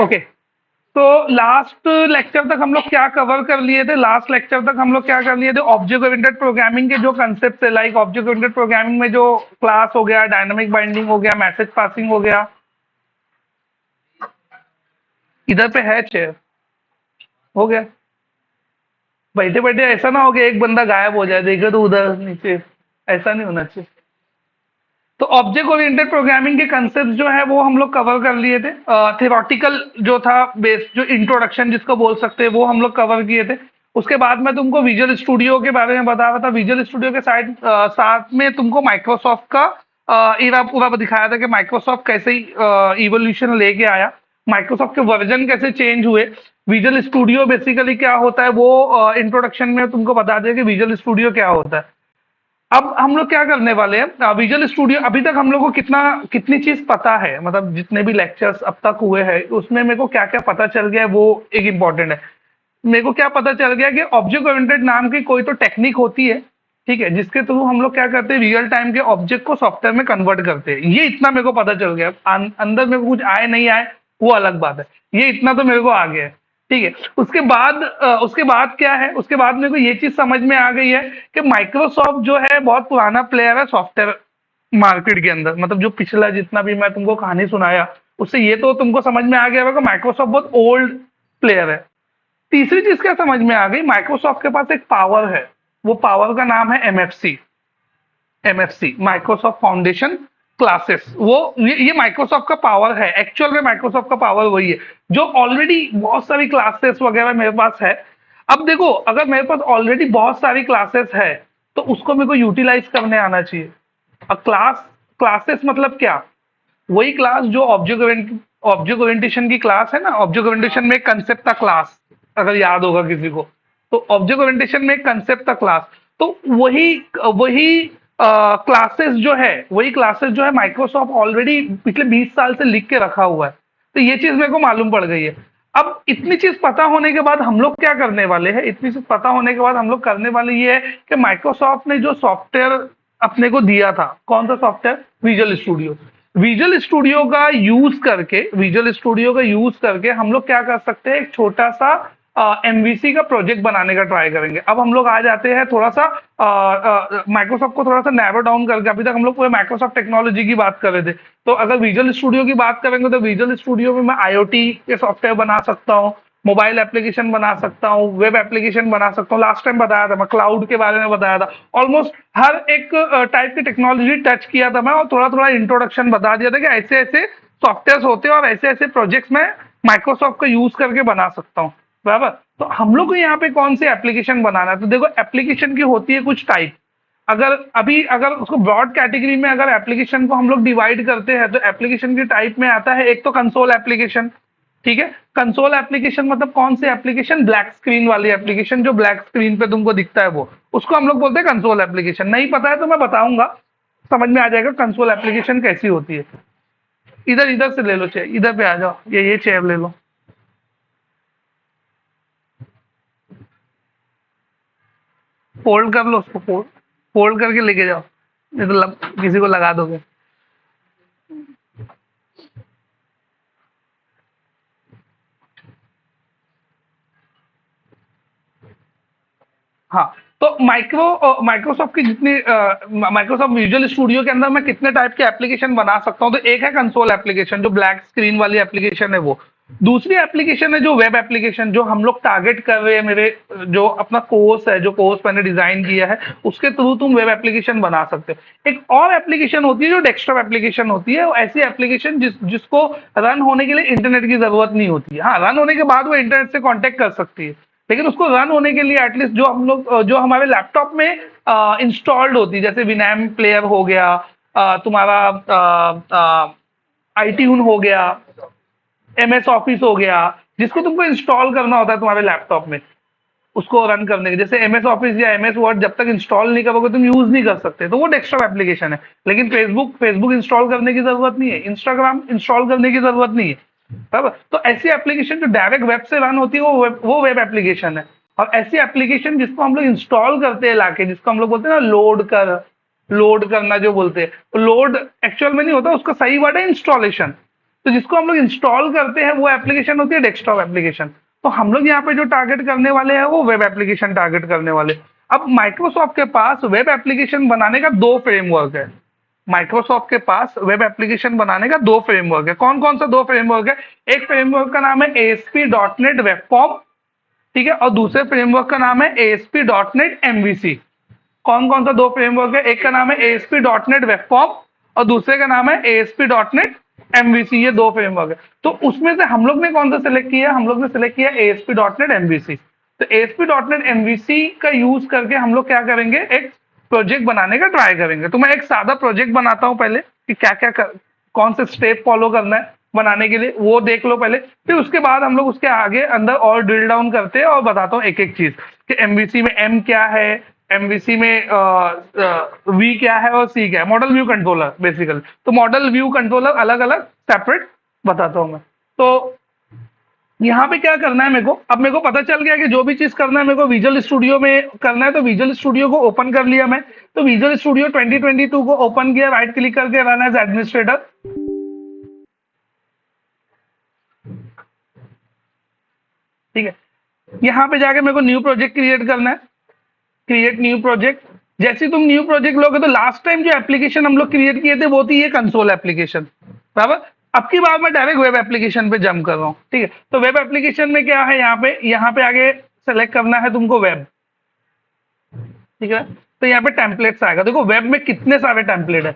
Okay, तो last lecture तक हम लोग क्या कवर कर लिए थे? लास्ट लेक्चर तक हम लोग क्या कर लिए थे? ऑब्जेक्ट ओरिएंटेड प्रोग्रामिंग के जो कंसेप्ट है, लाइक ऑब्जेक्ट ओरिएंटेड प्रोग्रामिंग में जो क्लास हो गया, डायनामिक बाइंडिंग हो गया, मैसेज पासिंग हो गया। इधर पे है चेयर, हो गया। बैठे बैठे ऐसा ना हो कि एक बंदा गायब हो जाए, देखे तो उधर नीचे, ऐसा नहीं होना चाहिए। तो ऑब्जेक्ट ओरिएंटेड प्रोग्रामिंग के कंसेप्ट जो है वो हम लोग कवर कर लिए थे। थियोरेटिकल जो था बेस, जो इंट्रोडक्शन जिसको बोल सकते हैं, वो हम लोग कवर किए थे। उसके बाद मैं तुमको विजुअल स्टूडियो के बारे में बता रहा था। विजुअल स्टूडियो के साथ में तुमको माइक्रोसॉफ्ट का इरा पूरा दिखाया था कि माइक्रोसॉफ्ट कैसे इवोल्यूशन लेके आया, माइक्रोसॉफ्ट के वर्जन कैसे चेंज हुए। विजुअल स्टूडियो बेसिकली क्या होता है वो इंट्रोडक्शन में तुमको बता दिया कि विजुअल स्टूडियो क्या होता है। अब हम लोग क्या करने वाले हैं, विजुअल स्टूडियो अभी तक हम लोग को कितनी चीज पता है, मतलब जितने भी लेक्चर्स अब तक हुए हैं उसमें मेरे को क्या क्या पता चल गया है वो एक इंपॉर्टेंट है। मेरे को क्या पता चल गया कि ऑब्जेक्ट ओरिएंटेड नाम की कोई तो टेक्निक होती है, ठीक है, जिसके थ्रू हम लोग क्या करते हैं, रियल टाइम के ऑब्जेक्ट को सॉफ्टवेयर में कन्वर्ट करते हैं। ये इतना मेरे को पता चल गया। अंदर मेरे को कुछ आए नहीं आए वो अलग बात है, ये इतना तो मेरे को आ गया है, ठीक है। उसके बाद क्या है, उसके बाद मेरे को ये चीज समझ में आ गई है कि माइक्रोसॉफ्ट जो है बहुत पुराना प्लेयर है सॉफ्टवेयर मार्केट के अंदर। मतलब जो पिछला जितना भी मैं तुमको कहानी सुनाया उससे ये तो तुमको समझ में आ गया होगा कि माइक्रोसॉफ्ट बहुत ओल्ड प्लेयर है। तीसरी चीज क्या समझ में आ गई, माइक्रोसॉफ्ट के पास एक पावर है, वो पावर का नाम है MFC. MFC Microsoft foundation classes, वो ये माइक्रोसॉफ्ट का पावर है। एक्चुअल में माइक्रोसॉफ्ट का पावर वही है, जो ऑलरेडी बहुत सारी क्लासेस वगैरह मेरे पास है। अब देखो, अगर मेरे पास ऑलरेडी बहुत सारी क्लासेस है तो उसको मेरे को यूटिलाइज करने आना चाहिए। क्लासेस मतलब क्या? वही क्लास जो ऑब्जेक्ट ओरिएंटेशन की क्लास है ना। ऑब्जेक्ट ओरिएंटेशन में एक कंसेप्ट था क्लास, अगर याद होगा किसी को, तो ऑब्जेक्ट ओरिएंटेशन में एक कंसेप्ट था क्लास। तो वही वही वही क्लासेस जो है माइक्रोसॉफ्ट ऑलरेडी पिछले 20 साल से लिख के रखा हुआ है। तो ये चीज मेरे को मालूम पड़ गई है। अब इतनी चीज पता होने के बाद हम लोग क्या करने वाले हैं, इतनी चीज पता होने के बाद हम लोग करने वाले ये है कि माइक्रोसॉफ्ट ने जो सॉफ्टवेयर अपने को दिया था, कौन सा software? Visual studio. Visual studio का यूज करके हम लोग क्या कर सकते हैं, एक छोटा सा एमवीसी का प्रोजेक्ट बनाने का ट्राई करेंगे। अब हम लोग आ जाते हैं थोड़ा सा माइक्रोसॉफ्ट को थोड़ा सा नैरो डाउन करके। अभी तक हम लोग पूरे माइक्रोसॉफ्ट टेक्नोलॉजी की बात कर रहे थे, तो अगर विजुअल स्टूडियो की बात करेंगे तो विजुअल स्टूडियो में मैं आईओटी के सॉफ्टवेयर बना सकता हूँ, मोबाइल एप्लीकेशन बना सकता हूँ, वेब एप्लीकेशन बना सकता हूँ। लास्ट टाइम बताया था मैं, क्लाउड के बारे में बताया था। ऑलमोस्ट हर एक टाइप की टेक्नोलॉजी टच किया था मैं, और थोड़ा थोड़ा इंट्रोडक्शन बता दिया था कि ऐसे ऐसे सॉफ्टवेयर होते हैं और ऐसे ऐसे प्रोजेक्ट्स में माइक्रोसॉफ्ट का यूज करके बना सकता हूँ, बराबर। तो हम लोग को यहाँ पे कौन सी एप्लीकेशन बनाना है, तो देखो एप्लीकेशन की होती है कुछ टाइप। अगर उसको ब्रॉड कैटेगरी में अगर एप्लीकेशन को हम लोग डिवाइड करते हैं तो एप्लीकेशन की टाइप में आता है एक तो कंसोल एप्लीकेशन, ठीक है। कंसोल एप्लीकेशन मतलब कौन सी एप्लीकेशन? ब्लैक स्क्रीन वाली एप्लीकेशन, जो ब्लैक स्क्रीन पे तुमको दिखता है वो, उसको हम लोग बोलते हैं कंसोल एप्लीकेशन। नहीं पता है तो मैं बताऊंगा, समझ में आ जाएगा कंसोल एप्लीकेशन कैसी होती है। इधर इधर से ले लो चेयर, इधर पे आ जाओ, ये चेयर ले लो। फोल्ड कर लो उसको, फोल्ड करके लेके जाओ, नहीं तो किसी को लगा दोगे। हाँ, तो माइक्रोसॉफ्ट की जितनी माइक्रोसॉफ्ट विजुअल स्टूडियो के अंदर मैं कितने टाइप के एप्लीकेशन बना सकता हूँ, तो एक है कंसोल एप्लीकेशन जो ब्लैक स्क्रीन वाली एप्लीकेशन है वो। दूसरी एप्लीकेशन है जो वेब एप्लीकेशन, जो हम लोग टारगेट कर रहे हैं। मेरे जो अपना कोर्स है, जो कोर्स मैंने डिजाइन किया है उसके थ्रू तुम वेब एप्लीकेशन बना सकते हो। एक और एप्लीकेशन होती है जो डेस्कटॉप एप्लीकेशन होती है, वो ऐसी एप्लीकेशन जिसको रन होने के लिए इंटरनेट की जरूरत नहीं होती है। हाँ, रन होने के बाद वो इंटरनेट से कॉन्टेक्ट कर सकती है, लेकिन उसको रन होने के लिए एटलीस्ट जो हमारे लैपटॉप में इंस्टॉल्ड होती है, जैसे विनैम प्लेयर हो गया, तुम्हारा आई ट्यून हो गया, एमएस ऑफिस हो गया, जिसको तुमको इंस्टॉल करना होता है तुम्हारे लैपटॉप में उसको रन करने के। जैसे एमएस ऑफिस या एमएस वर्ड जब तक इंस्टॉल नहीं करोगे तुम यूज नहीं कर सकते, तो वो डेस्कटॉप एप्लीकेशन है। लेकिन फेसबुक इंस्टॉल करने की जरूरत नहीं है, इंस्टाग्राम इंस्टॉल करने की जरूरत नहीं है, बराबर। तो ऐसी एप्लीकेशन जो डायरेक्ट वेब से रन होती है वो वेब एप्लीकेशन है। और ऐसी एप्लीकेशन जिसको हम लोग इंस्टॉल करते हैं लाके, जिसको हम लोग बोलते हैं ना लोड करना जो बोलते हैं, तो लोड एक्चुअल में नहीं होता, उसका सही वर्ड है इंस्टॉलेशन। तो जिसको हम लोग इंस्टॉल करते हैं वो एप्लीकेशन होती है डेस्कटॉप एप्लीकेशन। तो हम लोग यहाँ पे जो टारगेट करने वाले हैं वो वेब एप्लीकेशन टारगेट करने वाले। अब माइक्रोसॉफ्ट के पास वेब एप्लीकेशन बनाने का दो फ्रेमवर्क है। माइक्रोसॉफ्ट के पास वेब एप्लीकेशन बनाने का दो फ्रेमवर्क है। कौन कौन सा दो फ्रेमवर्क है? एक फ्रेमवर्क का नाम है ASP dot net web form, ठीक है, और दूसरे फ्रेमवर्क का नाम है एएसपी डॉट नेट एमवीसी। कौन कौन सा दो फ्रेमवर्क है? एक का नाम है ASP dot net web form और दूसरे का नाम है एएसपी डॉट नेट एमवीसी। ये दो फ्रेमवर्क है। तो उसमें से हम लोग ने कौन सा सिलेक्ट किया? हम लोग ने सिलेक्ट किया एएसपी डॉट नेट एमवीसी। तो एएसपी डॉट नेट एमवीसी का यूज करके हम लोग क्या करेंगे? एक प्रोजेक्ट बनाने का ट्राई करेंगे। तो मैं एक सादा प्रोजेक्ट बनाता हूं पहले कि क्या क्या कौन से स्टेप फॉलो करना है बनाने के लिए, वो देख लो पहले। फिर उसके बाद हम लोग उसके आगे अंदर और ड्रिल डाउन करते हैं और बताता हूँ एक एक चीज कि एमवीसी में एम क्या है, एमवीसी में वी क्या है और सी क्या है। Model view controller basically. तो मॉडल व्यू कंट्रोलर अलग अलग सेपरेट बताता हूं मैं। तो यहाँ पे क्या करना है मेरे को? अब मेरे को पता चल गया कि जो भी चीज करना है मेरे को विजुअल स्टूडियो में करना है। तो विजुअल स्टूडियो को ओपन कर लिया मैं। तो विजुअल स्टूडियो 2022 को ओपन किया, राइट क्लिक करके रन एज एडमिनिस्ट्रेटर। ठीक है, यहाँ पे जाके मेरे को न्यू प्रोजेक्ट क्रिएट करना है। Create new project. जैसे तुम न्यू प्रोजेक्ट लोगे तो लास्ट टाइम जो एप्लीकेशन हम लोग क्रिएट किए थे वो थी ये कंसोल एप्लीकेशन, बराबर। अब की बार मैं डायरेक्ट वेब एप्लीकेशन पे जंप कर रहा हूँ। ठीक है, तो वेब एप्लीकेशन में क्या है? यहाँ पे आगे सेलेक्ट करना है तुमको वेब। ठीक है, तो यहाँ पे टेम्पलेट्स आएगा। देखो वेब में कितने सारे टेम्पलेट है।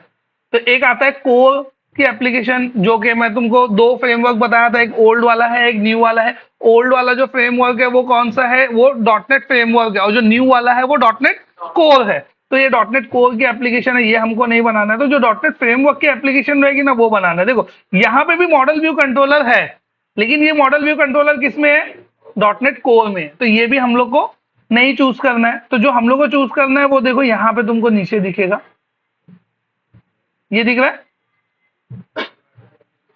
तो एक आता है कोर की एप्लीकेशन, जो कि मैं तुमको दो फ्रेमवर्क बताया था, एक ओल्ड वाला है एक न्यू वाला है। ओल्ड वाला जो फ्रेमवर्क है वो कौन सा है? वो डॉटनेट फ्रेमवर्क है। और जो न्यू वाला है वो डॉटनेट कोर है। तो ये डॉटनेट कोर की एप्लीकेशन है, ये हमको नहीं बनाना है। तो जो डॉटनेट फ्रेमवर्क की एप्लीकेशन रहेगी ना वो बनाना है। देखो यहाँ पे भी मॉडल व्यू कंट्रोलर है, लेकिन ये मॉडल व्यू कंट्रोलर किसमें है? डॉटनेट कोर में। तो ये भी हम लोग को नहीं चूज करना है। तो जो हम लोग को चूज करना है वो देखो यहाँ पे तुमको नीचे दिखेगा, ये दिख रहा है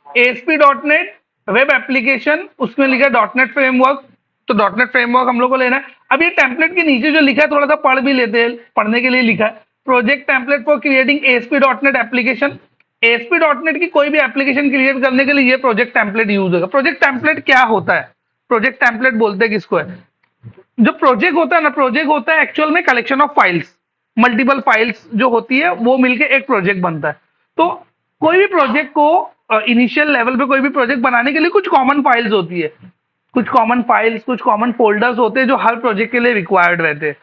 ASP.NET वेब एप्लीकेशन, उसमें लिखा डॉटनेट फ्रेमवर्क। तो डॉटनेट फ्रेमवर्क हम लोग को लेना है। अब ये टेम्पलेट के नीचे जो लिखा है थोड़ा सा पढ़ भी लेते हैं, पढ़ने के लिए लिखा है project template for creating ASP.NET application. ASP.NET की कोई भी एप्लीकेशन क्रिएट करने के लिए ये प्रोजेक्ट टेम्पलेट यूज होगा। प्रोजेक्ट टेम्पलेट क्या होता है? प्रोजेक्ट टेम्पलेट बोलते हैं किसको है? जो प्रोजेक्ट होता है ना, प्रोजेक्ट होता है एक्चुअल में collection of files. Multiple files जो होती है वो मिलके एक प्रोजेक्ट बनता है। तो कोई भी प्रोजेक्ट को इनिशियल लेवल पे कोई भी प्रोजेक्ट बनाने के लिए कुछ कॉमन फाइल्स होती है, कुछ कॉमन फाइल्स, कुछ कॉमन फोल्डर्स होते हैं जो हर प्रोजेक्ट के लिए रिक्वायर्ड रहते हैं।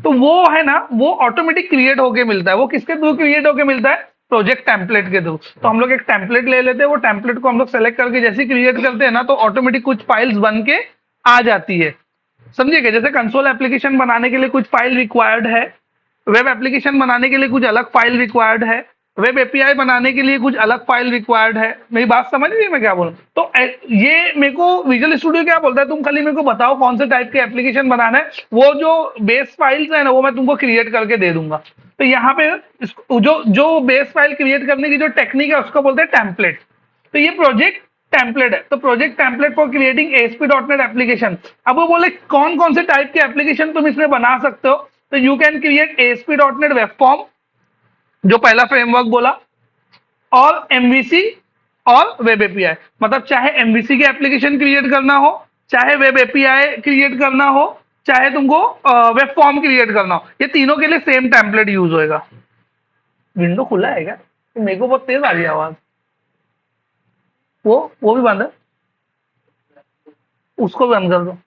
तो वो है ना, वो ऑटोमेटिक क्रिएट होके मिलता है। वो किसके थ्रू क्रिएट होके मिलता है? प्रोजेक्ट टेम्पलेट के थ्रू। तो हम लोग एक टेम्पलेट ले लेते हैं, वो टेम्पलेट को हम लोग सेलेक्ट करके जैसे क्रिएट करते हैं ना, तो ऑटोमेटिक कुछ फाइल्स बन के आ जाती है। समझिएगा, जैसे कंसोल एप्लीकेशन बनाने के लिए कुछ फाइल रिक्वायर्ड है, वेब एप्लीकेशन बनाने के लिए कुछ अलग फाइल रिक्वायर्ड है, वेब एपीआई बनाने के लिए कुछ अलग फाइल रिक्वायर्ड है। मेरी बात समझ रही है मैं क्या बोल रहा हूँ? तो ये मेरे को विजुअल स्टूडियो क्या बोलता है, तुम खाली मेरे को बताओ कौन से टाइप के एप्लीकेशन बनाना है, वो जो बेस फाइल्स है ना वो मैं तुमको क्रिएट करके दे दूंगा। तो यहाँ पे जो जो बेस फाइल क्रिएट करने की जो टेक्निक है उसको बोलते हैं टेम्पलेट। तो ये प्रोजेक्ट टेम्पलेट है। तो project template for creating ASP.NET application. अब वो बोले कौन कौन से टाइप के एप्लीकेशन तुम इसमें बना सकते हो। तो you can create ASP.NET web form, जो पहला फ्रेमवर्क बोला, और एमवीसी और वेब एपीआई। मतलब चाहे एमवीसी की एप्लीकेशन क्रिएट करना हो, चाहे वेब एपीआई क्रिएट करना हो, चाहे तुमको वेब फॉर्म क्रिएट करना हो, ये तीनों के लिए सेम टेम्पलेट यूज होएगा। विंडो खुला है क्या? मेरे को बहुत तेज आ रही है आवाज। वो भी बंद है, उसको भी बंद कर दो।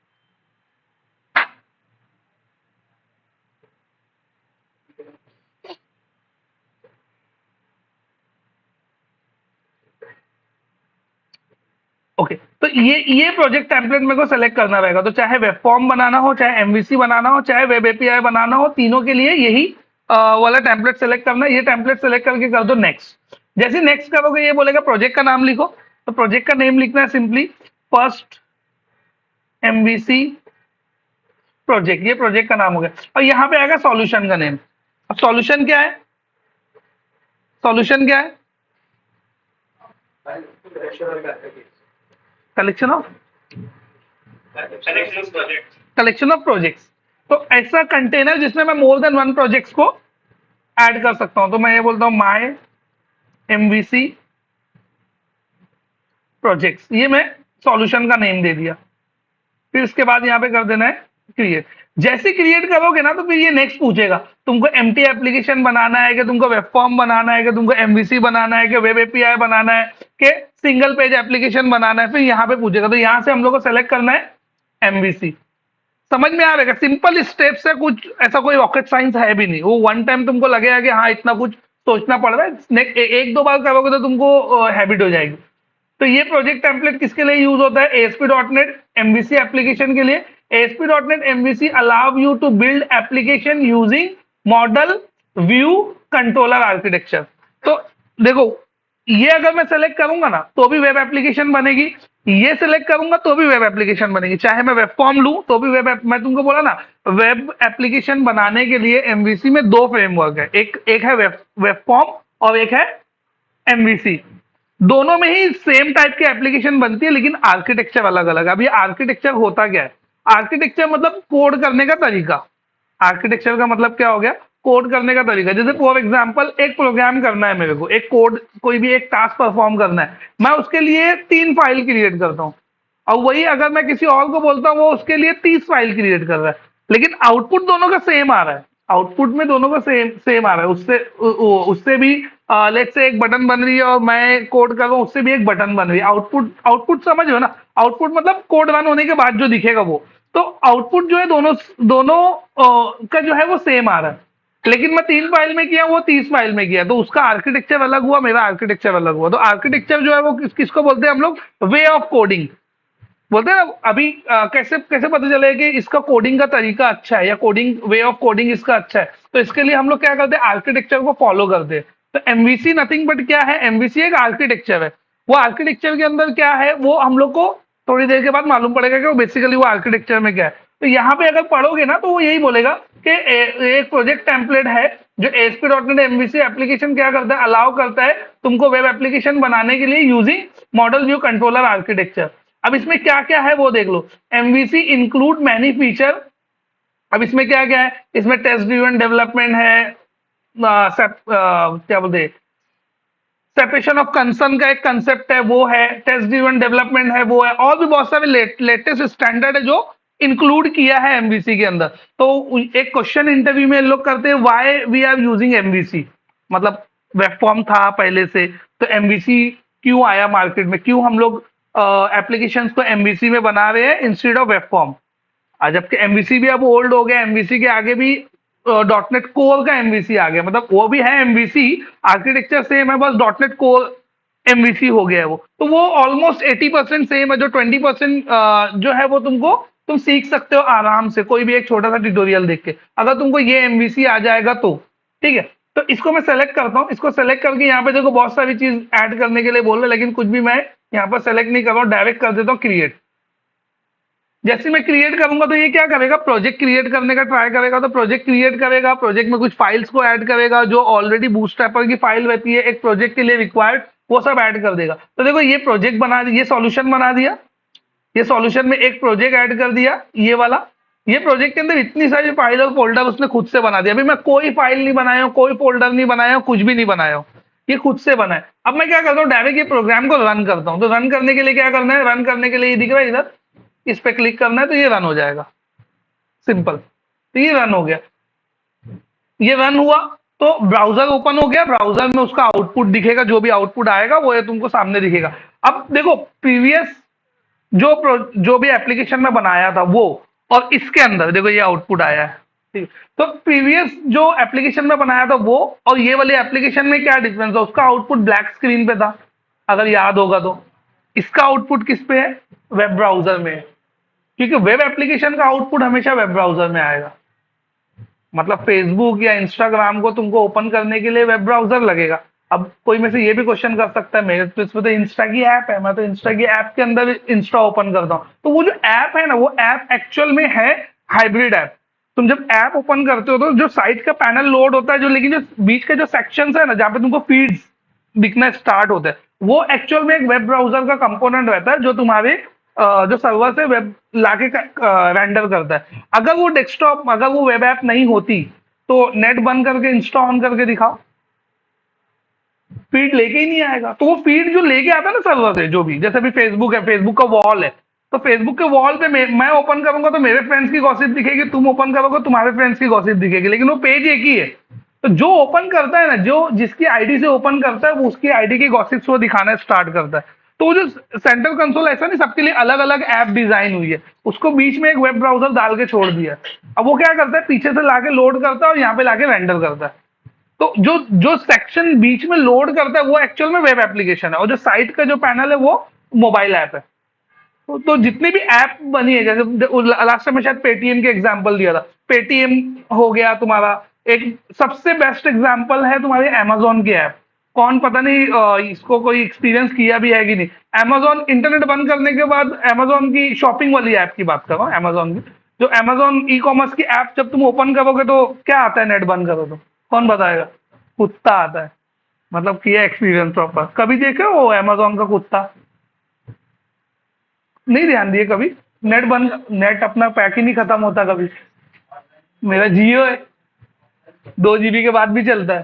ओके, तो ये प्रोजेक्ट टेम्पलेट मेरे को सेलेक्ट करना रहेगा। तो चाहे वेब फॉर्म बनाना हो, चाहे एमवीसी बनाना हो, चाहे वेब एपीआई बनाना हो, तीनों के लिए यही वाला टेम्पलेट सेलेक्ट करना है। ये टेम्पलेट सेलेक्ट करके कर दो नेक्स्ट। जैसे नेक्स्ट करोगे ये बोलेगा प्रोजेक्ट का नाम लिखो। तो प्रोजेक्ट का नेम लिखना है सिंपली फर्स्ट एमवीसी प्रोजेक्ट। ये प्रोजेक्ट का नाम हो गया। और यहाँ पे आएगा सॉल्यूशन का नेम। अब सॉल्यूशन क्या है? सॉल्यूशन क्या है? Collection of collection of projects. तो ऐसा कंटेनर जिसमें मैं मोर देन वन प्रोजेक्ट्स को ऐड कर सकता हूं। तो मैं ये बोलता हूं माय एमवीसी प्रोजेक्ट्स, ये मैं सॉल्यूशन का नेम दे दिया। फिर इसके बाद यहाँ पे कर देना है क्रिएट। जैसे क्रिएट करोगे ना तो फिर ये नेक्स्ट पूछेगा तुमको एमटी एप्लीकेशन बनाना है, कि तुमको वेब फॉर्म बनाना है, कि तुमको एमवीसी बनाना है, कि वेब एपीआई बनाना है, कि सिंगल पेज एप्लीकेशन बनाना है। फिर यहाँ पे पूछेगा, तो यहाँ से हम लोग को सेलेक्ट करना है एमवीसी। समझ में आ रहेगा, सिंपल स्टेप्स है, कुछ ऐसा कोई रॉकेट साइंस है भी नहीं। वो वन टाइम तुमको लगेगा कि हाँ इतना कुछ सोचना पड़ रहा है, एक दो बार करोगे तो तुमको हैबिट हो जाएगी। तो ये प्रोजेक्ट टेम्पलेट किसके लिए यूज होता है? ASP.NET MVC एप्लीकेशन के लिए। ASP.NET MVC allow you to build application using model view controller architecture. तो देखो, ये अगर मैं सेलेक्ट करूंगा ना तो भी वेब एप्लीकेशन बनेगी, ये सिलेक्ट करूंगा तो भी वेब एप्लीकेशन बनेगी। चाहे मैं वेब फॉर्म लूं तो भी मैं तुमको बोला ना, वेब एप्लीकेशन बनाने के लिए एमवीसी में दो फ्रेमवर्क है, एक है वेब फॉर्म और एक है एमवीसी। दोनों में ही सेम टाइप की एप्लीकेशन बनती है, लेकिन आर्किटेक्चर अलग अलग। अब ये आर्किटेक्चर होता क्या है? आर्किटेक्चर मतलब कोड करने का तरीका। आर्किटेक्चर का मतलब क्या हो गया? कोड करने का तरीका। जैसे फॉर एग्जांपल एक प्रोग्राम करना है मेरे को, एक कोड, कोई भी एक टास्क परफॉर्म करना है, मैं उसके लिए 3 फाइल क्रिएट करता हूँ, और वही अगर मैं किसी और को बोलता हूँ वो उसके लिए 30 फाइल क्रिएट कर रहा है, लेकिन आउटपुट दोनों का सेम आ रहा है। आउटपुट में दोनों का सेम सेम आ रहा है। उससे भी लेट्स से एक बटन बन रही है और मैं कोड कर रहा हूँ, उससे भी एक बटन बन रही है। आउटपुट आउटपुट समझ रहे हो ना? आउटपुट मतलब कोड रन होने के बाद जो दिखेगा वो। तो आउटपुट जो है दोनों दोनों का जो है वो सेम आ रहा है, लेकिन मैं 3 फाइल में किया, वो 30 फाइल में किया, तो उसका आर्किटेक्चर अलग हुआ, मेरा आर्किटेक्चर अलग हुआ। तो आर्किटेक्चर जो है वो किसको बोलते हैं हम लोग? वे ऑफ कोडिंग बोलते हैं ना। अभी कैसे कैसे पता चले कि इसका कोडिंग का तरीका अच्छा है या कोडिंग वे ऑफ कोडिंग इसका अच्छा है? तो इसके लिए हम लोग क्या करते हैं? आर्किटेक्चर को फॉलो करते हैं। तो एमवीसी नथिंग बट क्या है? एमवीसी एक आर्किटेक्चर है। वो आर्किटेक्चर के अंदर क्या है वो हम लोग को थोड़ी देर के बाद मालूम पड़ेगा कि वो बेसिकली वो आर्किटेक्चर में क्या है। तो यहाँ पे अगर पढ़ोगे ना तो वो यही बोलेगा कि एक प्रोजेक्ट टेम्पलेट है जो ASP.NET MVC एप्लीकेशन क्या करता है? अलाउ करता है तुमको वेब एप्लीकेशन बनाने के लिए using model view controller architecture. अब इसमें क्या क्या है वो देख लो। MVC include many feature. अब इसमें क्या क्या है? इसमें टेस्ट ड्रिवन डेवलपमेंट है, क्या बोलते हैं, सेपरेशन ऑफ कंसर्न का एक कंसेप्ट है वो है, टेस्ट ड्रिवन डेवलपमेंट है वो है, और भी बहुत सारे लेटेस्ट स्टैंडर्ड है जो इंक्लूड किया है एमवीसी के अंदर। तो एक क्वेश्चन इंटरव्यू में लोग करते हैं, why we are using MVC, मतलब वेब फॉर्म था पहले से, तो एमवीसी क्यों आया मार्केट में, क्यों हम लोग एप्लीकेशंस को एमवीसी में बना रहे हैं इंस्टेड ऑफ वेब फॉर्म। जबकि एमवीसी भी अब ओल्ड हो गया, एमवीसी के आगे भी डॉटनेट कोर का एमवीसी आ गया, मतलब वो भी है एमवीसी, आर्किटेक्चर सेम है, बस डॉटनेट कोर एमवीसी हो गया है वो। तो वो ऑलमोस्ट 80% सेम है, जो 20% जो है वो तुम सीख सकते हो आराम से, कोई भी एक छोटा सा ट्यूटोरियल देख के, अगर तुमको ये एमवीसी आ जाएगा तो। ठीक है, तो इसको मैं सेलेक्ट करता हूँ। इसको सेलेक्ट करके यहाँ पे देखो बहुत सारी चीज ऐड करने के लिए बोल रहे, लेकिन कुछ भी मैं यहाँ पर सेलेक्ट नहीं कर रहा हूँ, डायरेक्ट कर देता हूँ क्रिएट। जैसे मैं क्रिएट करूंगा तो ये क्या करेगा? प्रोजेक्ट क्रिएट करने का ट्राई करेगा। तो प्रोजेक्ट क्रिएट करेगा, प्रोजेक्ट में कुछ फाइल्स को ऐड करेगा, जो ऑलरेडी बूटस्ट्रैपर की फाइल रहती है एक प्रोजेक्ट के लिए रिक्वायर्ड, वो सब ऐड कर देगा। तो देखो ये प्रोजेक्ट बना, ये सॉल्यूशन बना दिया, ये सॉल्यूशन में एक प्रोजेक्ट ऐड कर दिया, ये वाला। ये प्रोजेक्ट के अंदर इतनी सारी फाइल और फोल्डर उसने खुद से बना दिया। अभी मैं कोई फाइल नहीं बनाया हूं, कोई फोल्डर नहीं बनाया हूं, कुछ भी नहीं बनाया हूं, ये खुद से बना है। अब मैं क्या करता हूँ? डायरेक्ट ये प्रोग्राम को रन करता हूँ। तो रन करने के लिए क्या करना है? रन करने के लिए ये दिख रहा है इधर, इस पे क्लिक करना है तो ये रन हो जाएगा, सिंपल। तो ये रन हो गया, ये रन हुआ तो ब्राउजर ओपन हो गया, ब्राउजर में उसका आउटपुट दिखेगा, जो भी आउटपुट आएगा वो ये तुमको सामने दिखेगा। अब देखो प्रीवियस जो भी एप्लीकेशन में बनाया था वो, और इसके अंदर देखो ये आउटपुट आया है। ठीक, तो प्रीवियस जो एप्लीकेशन में बनाया था वो और ये वाले एप्लीकेशन में क्या डिफरेंस है? उसका आउटपुट ब्लैक स्क्रीन पे था, अगर याद होगा तो। इसका आउटपुट किस पे है? वेब ब्राउजर में है, क्योंकि वेब एप्लीकेशन का आउटपुट हमेशा वेब ब्राउजर में आएगा। मतलब फेसबुक या इंस्टाग्राम को तुमको ओपन करने के लिए वेब ब्राउजर लगेगा। अब कोई में से ये भी क्वेश्चन कर सकता है, मेरे तो इसमें तो इंस्टा की ऐप है, मैं तो इंस्टा की ऐप के अंदर इंस्टा ओपन करता हूँ। तो वो जो ऐप है ना, वो ऐप एक्चुअल में है हाइब्रिड ऐप। तुम जब ऐप ओपन करते हो तो जो साइड का पैनल लोड होता है, जो लेकिन जो बीच के जो सेक्शंस है ना, जहाँ पे तुमको फीड्स दिखना स्टार्ट होता है, वो एक्चुअल में एक वेब ब्राउजर का कंपोनेंट रहता है, जो तुम्हारे जो सर्वर से वेब लाके रेंडर करता है। अगर वो डेस्कटॉप, अगर वो वेब ऐप नहीं होती तो नेट बंद करके इंस्टा ऑन करके दिखाओ। फीड लेके ही नहीं आएगा। तो वो फीड जो लेके आता है ना सर्वर से, जो भी, जैसे अभी फेसबुक है, फेसबुक का वॉल है, तो फेसबुक के वॉल पे मैं ओपन करूंगा तो मेरे फ्रेंड्स की गॉसिप दिखेगी, तुम ओपन करोगे तुम्हारे फ्रेंड्स की गॉसिप दिखेगी, लेकिन वो पेज एक ही है। तो जो ओपन करता है ना, जो जिसकी आईडी से ओपन करता है, वो उसकी आईडी की गॉसिप्स वो दिखाना स्टार्ट करता है। तो वो जो सेंट्रल कंसोल, ऐसा नहीं सबके लिए अलग अलग ऐप डिजाइन हुई है, उसको बीच में एक वेब ब्राउजर डाल के छोड़ दिया है। अब वो क्या करता है, पीछे से लाके लोड करता है और यहाँ पे लाके रेंडर करता है। तो जो जो सेक्शन बीच में लोड करता है वो एक्चुअल में वेब एप्लीकेशन है, और जो साइट का जो पैनल है वो मोबाइल ऐप है। तो जितनी भी ऐप बनी है, जैसे लास्ट टाइम में शायद पेटीएम के एग्जांपल दिया था, पेटीएम हो गया तुम्हारा। एक सबसे बेस्ट एग्जांपल है तुम्हारी अमेजोन की ऐप। कौन पता नहीं इसको कोई एक्सपीरियंस किया भी है कि नहीं। अमेजोन इंटरनेट बंद करने के बाद, अमेजोन की शॉपिंग वाली ऐप की बात कर रहा हूँ, अमेजोन की, जो अमेजोन ई कॉमर्स की ऐप जब तुम ओपन करोगे तो क्या आता है, नेट बंद करो तो कौन बताएगा? कुत्ता आता है। मतलब किया एक्सपीरियंस प्रॉपर, कभी देखे हो अमेजोन का कुत्ता? नहीं ध्यान दिए कभी? नेट बंद, नेट अपना पैक ही नहीं खत्म होता कभी। मेरा जियो है, 2 GB के बाद भी चलता है।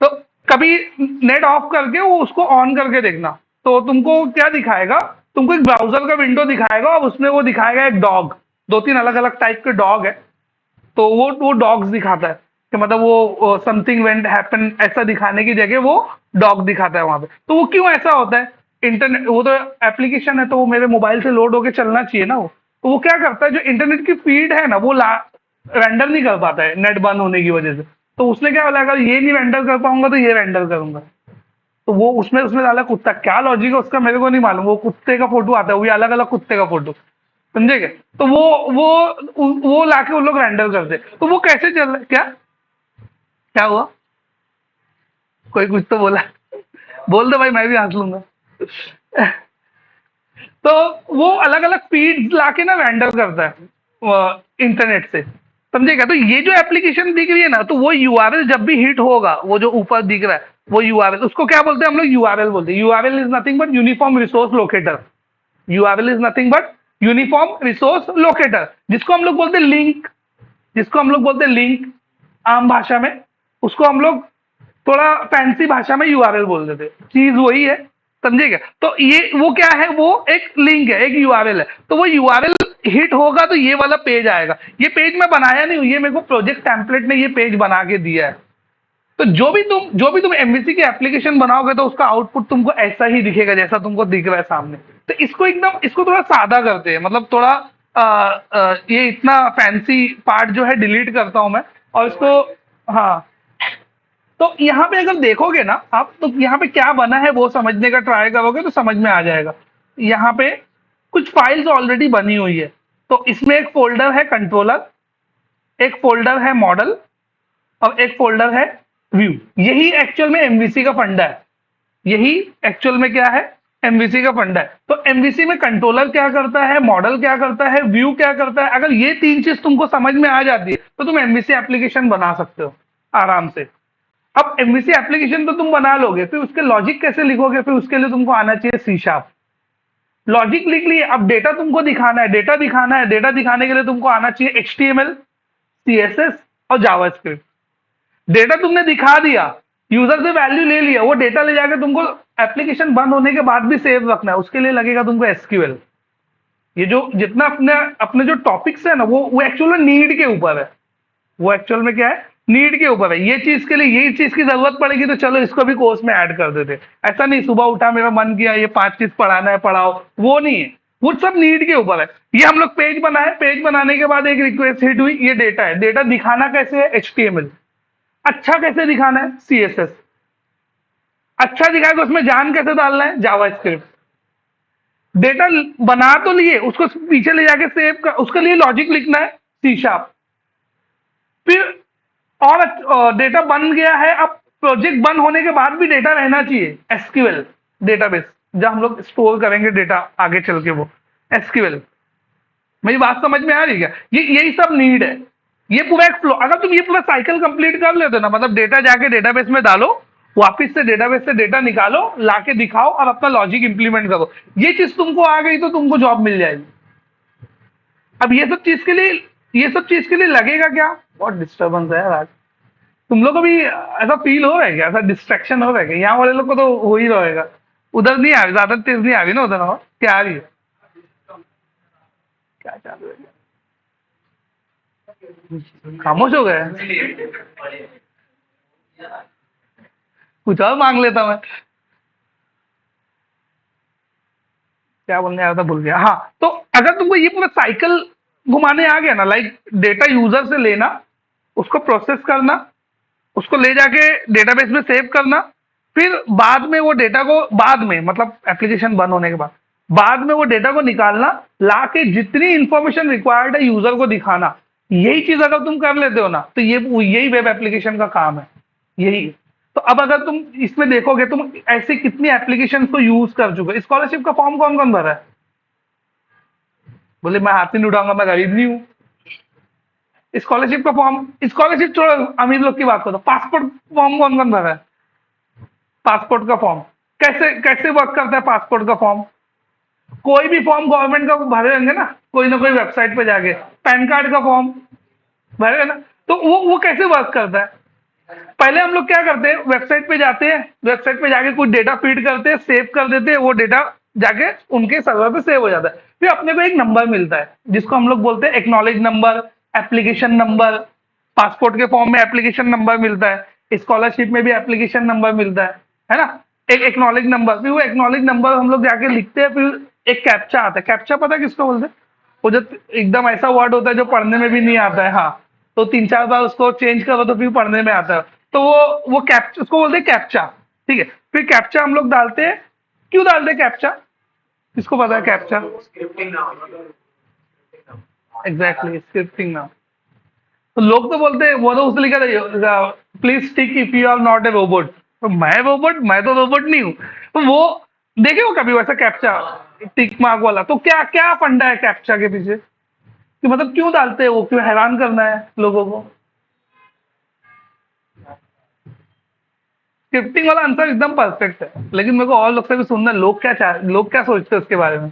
तो कभी नेट ऑफ करके वो उसको ऑन करके देखना, तो तुमको क्या दिखाएगा? तुमको एक ब्राउजर का विंडो दिखाएगा और उसमें वो दिखाएगा एक डॉग, 2-3 अलग अलग टाइप के डॉग है। तो वो डॉग्स दिखाता है कि मतलब वो समथिंग वेंट हैपन ऐसा दिखाने की जगह वो डॉग दिखाता है वहां पे। तो वो क्यों ऐसा होता है? इंटरनेट, वो तो एप्लीकेशन है तो वो मेरे मोबाइल से लोड होके चलना चाहिए ना वो। तो वो क्या करता है, जो इंटरनेट की फीड है ना वो रेंडर नहीं कर पाता है नेट बंद होने की वजह से। तो उसने क्या बोला, अगर ये नहीं रेंडर कर पाऊंगा तो ये रेंडर करूंगा। तो वो उसमें उसमें डाला कुत्ता, क्या लॉजिक है उसका मेरे को नहीं मालूम। वो कुत्ते का फोटो आता है, वो भी अलग अलग कुत्ते का फोटो, समझे क्या? तो वो लाके वो लोग रेंडर करते। तो वो कैसे चल रहा है? क्या क्या हुआ? कोई कुछ तो बोला? बोल दो भाई, मैं भी हंस लूंगा। तो वो अलग अलग फीड लाके ना रेंडर करता है इंटरनेट से, समझेगा? तो ये जो एप्लीकेशन दिख रही है ना, तो वो यूआरएल जब भी हिट होगा, वो जो ऊपर दिख रहा है वो यूआरएल, उसको क्या बोलते हैं हम लोग? यूआरएल बोलते हैं। URL is nothing but uniform resource locator. URL is nothing but uniform resource locator, जिसको हम लोग बोलते हैं लिंक, जिसको हम लोग बोलते हैं लिंक आम भाषा में। उसको हम लोग थोड़ा फैंसी भाषा में यूआरएल बोल देते हैं, चीज वही है, समझेगा? तो ये वो क्या है, वो एक लिंक है, एक यूआरएल है। तो वो यूआरएल हिट होगा तो ये वाला पेज आएगा। ये पेज मैं बनाया नहीं हूं, ये मेरे को प्रोजेक्ट टेम्पलेट ने ये पेज बना के दिया है। तो जो भी तुम एमवीसी की एप्लीकेशन बनाओगे तो उसका आउटपुट तुमको ऐसा ही दिखेगा जैसा तुमको दिख रहा है सामने। तो इसको थोड़ा सादा करते हैं, मतलब थोड़ा ये इतना फैंसी पार्ट जो है डिलीट करता हूं मैं, और इसको, हाँ। तो यहाँ पे अगर देखोगे ना आप, तो यहाँ पे क्या बना है वो समझने का ट्राई करोगे तो समझ में आ जाएगा। यहाँ पे कुछ फाइल्स ऑलरेडी बनी हुई है। तो इसमें एक फोल्डर है कंट्रोलर, एक फोल्डर है मॉडल, और एक फोल्डर है व्यू। यही एक्चुअल में एमवीसी का फंडा है। यही एक्चुअल में क्या है, एमवीसी का फंडा है। तो एमवीसी में कंट्रोलर क्या करता है, मॉडल क्या करता है, व्यू क्या करता है, अगर ये 3 चीज तुमको समझ में आ जाती है तो तुम एमवीसी एप्लीकेशन बना सकते हो आराम से। अब एमवीसी एप्लीकेशन तो तुम बना लोगे, फिर उसके लॉजिक कैसे लिखोगे? फिर उसके लिए तुमको आना चाहिए सी शार्प। लॉजिक लिख लिए, अब डेटा तुमको दिखाना है, डेटा दिखाना है, डेटा दिखाने के लिए तुमको आना चाहिए एचटीएमएल, सीएसएस और जावास्क्रिप्ट। डेटा तुमने दिखा दिया, यूजर से वैल्यू ले लिया, वो डेटा ले जाकर तुमको एप्लीकेशन बंद होने के बाद भी सेव रखना है, उसके लिए लगेगा तुमको एसक्यूएल। ये जो जितना अपने अपने जो टॉपिक्स है ना, वो एक्चुअल में नीड के ऊपर है। वो एक्चुअल में क्या है, नीड के ऊपर है। ये चीज के लिए यही चीज की जरूरत पड़ेगी तो चलो इसको भी कोर्स में ऐड कर देते। ऐसा नहीं सुबह उठा मेरा मन किया ये 5 चीज पढ़ाना है पढ़ाओ, वो नहीं है। वो सब नीड के ऊपर है। ये हम लोग पेज बनाए, पेज बनाने के बाद एक रिक्वेस्ट हिट हुई, ये डेटा है। डेटा दिखाना कैसे है, एचटीएमएल। अच्छा कैसे दिखाना है, सीएसएस। अच्छा दिखाएगा उसमें जान कैसे डालना है, जावास्क्रिप्ट। डेटा बना तो लिए, उसको पीछे ले जाके सेव कर, उसके लिए लॉजिक लिखना है, सी शार्प। फिर और डेटा बन गया है, अब प्रोजेक्ट बंद होने के बाद भी डेटा रहना चाहिए, एसक्यूएल डेटाबेस, जहां हम लोग स्टोर करेंगे डेटा आगे चल के, वो एसक्यूएल। मेरी बात समझ में आ रही है क्या? ये यही सब नीड है। ये पूरा एक फ्लो, अगर तुम ये पूरा साइकिल कंप्लीट कर लेते हो ना, मतलब डेटा जाके डेटाबेस में डालो, वापस से डेटाबेस से डेटा निकालो, लाके दिखाओ और अपना लॉजिक इंप्लीमेंट करो, ये चीज तुमको आ गई तो तुमको जॉब मिल जाएगी। अब ये सब चीज के लिए लगेगा क्या? बहुत डिस्टर्बेंस है यार आज। तुम लोग को भी ऐसा फील हो रहा है क्या, ऐसा डिस्ट्रैक्शन हो रहा है क्या? यहाँ वाले लोग को तो हो ही रहेगा। उधर नहीं आ रही, ज्यादा तेज नहीं आ रही ना उधर, और क्या आ रही है? क्या चालू है? खामोश हो गए? कुछ और मांग लेता मैं। क्या बोलने आया था भूल गया। हाँ, तो अगर तुमको ये पूरा साइकिल घुमाने आ गया ना, लाइक डेटा यूजर से लेना, उसको प्रोसेस करना, उसको ले जाके डेटाबेस में सेव करना, फिर बाद में वो डेटा को, बाद में मतलब एप्लीकेशन बंद होने के बाद में वो डेटा को निकालना, ला के जितनी इंफॉर्मेशन रिक्वायर्ड है यूजर को दिखाना, यही चीज अगर तुम कर लेते हो ना, तो ये यही वेब एप्लीकेशन का काम है, यही। तो अब अगर तुम इसमें देखोगे, तुम ऐसी कितनी एप्लीकेशन को यूज कर चुके हो। स्कॉलरशिप का फॉर्म कौन कौन भरा है? बोले मैं हाथ नहीं उठाऊंगा, मैं गरीब नहीं हूँ। स्कॉलरशिप का फॉर्म, स्कॉलरशिप छोड़ो, अमीर लोग की बात करो, पासपोर्ट फॉर्म कौन कौन भरा है? पासपोर्ट का फॉर्म कैसे कैसे वर्क करता है पासपोर्ट का फॉर्म? कोई भी फॉर्म गवर्नमेंट का भरे होंगे ना कोई वेबसाइट पे जाके, पैन कार्ड का फॉर्म भरे ना। तो वो कैसे वर्क करता है? पहले हम लोग क्या करते हैं, वेबसाइट पे जाते हैं, वेबसाइट पे जाके कुछ डेटा फीड करते हैं, सेव कर देते हैं, वो डेटा जाके उनके सर्वर पे सेव हो जाता है। फिर अपने को एक नंबर मिलता है जिसको हम लोग बोलते हैं acknowledge number, application number. Passport के फॉर्म में एप्लीकेशन नंबर मिलता है, स्कॉलरशिप में भी एप्लीकेशन नंबर मिलता है ना? एक एक्नॉलेज नंबर, फिर वो एक्नॉलेज नंबर हम लोग जाके लिखते हैं, फिर एक कैप्चा आता है। कैप्चा पता है किसको बोलते हैं? वो जो एकदम ऐसा वर्ड होता है जो पढ़ने में भी नहीं आता है, हाँ। तो 3-4 बार उसको चेंज करो तो फिर पढ़ने में आता है। तो वो कैप्चा, उसको बोलते हैं कैप्चा। ठीक है, फिर कैप्चा हम लोग डालते हैं। क्यों डालते हैं कैप्चा? किसको पता है कैप्चा? एग्जैक्टली, स्क्रिप्टिंग नाम। तो लोग तो बोलते हैं, वो तो उसने लिखा था please tick if you are not a robot. तो मैं रोबोट? मैं तो रोबोट नहीं हूँ। तो वो देखे हो कभी वैसा कैप्चा, टिक मार्क वाला? तो क्या क्या फंडा है कैप्चा के पीछे, कि मतलब क्यों डालते हैं वो, क्यों हैरान करना है लोगों को? स्क्रिप्टिंग वाला आंसर एकदम परफेक्ट है, लेकिन मेरे को और लोग से भी सुनना है, लोग क्या सोचते हैं उसके बारे में।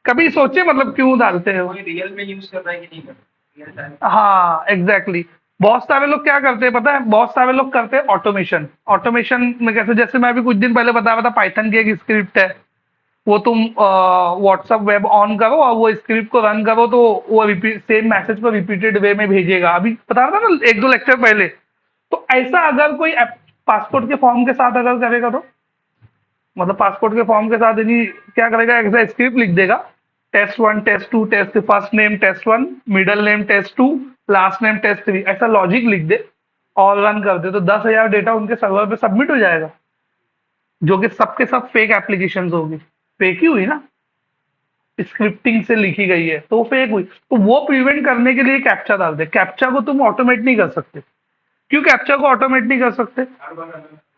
कभी सोचे मतलब क्यों डालते हैं वो? रियल में यूज कर रहा है कि नहीं कर रियल टाइम। हाँ एग्जैक्टली, बहुत सारे लोग क्या करते हैं पता है, बहुत सारे लोग करते हैं ऑटोमेशन। ऑटोमेशन में कैसे, जैसे मैं अभी कुछ दिन पहले बता रहा था, पाइथन की एक स्क्रिप्ट है। वो तुम व्हाट्सअप वेब ऑन करो और वो स्क्रिप्ट को रन करो, तो वो रिपीट, सेम मैसेज को रिपीटेड वे में भेजेगा। अभी बता रहा था ना 1-2 लेक्चर पहले। तो ऐसा अगर कोई पासपोर्ट के फॉर्म के साथ अगर करेगा तो, मतलब पासपोर्ट के फॉर्म के साथ यदि क्या करेगा, ऐसा स्क्रिप्ट लिख देगा, test 1 test 2 test, first name test 1, middle name test 2, last name test 3, ऐसा लॉजिक लिख दे और रन कर दे, तो 10,000 डेटा उनके सर्वर पे सबमिट हो जाएगा, जो कि सबके सब फेक एप्लीकेशन होगी। फेक ही हुई ना, स्क्रिप्टिंग से लिखी गई है तो फेक हुई। तो वो प्रिवेंट करने के लिए कैप्चा डाल दे। कैप्चा को तुम ऑटोमेट नहीं कर सकते। क्यों कैप्चा को ऑटोमेट नहीं कर सकते?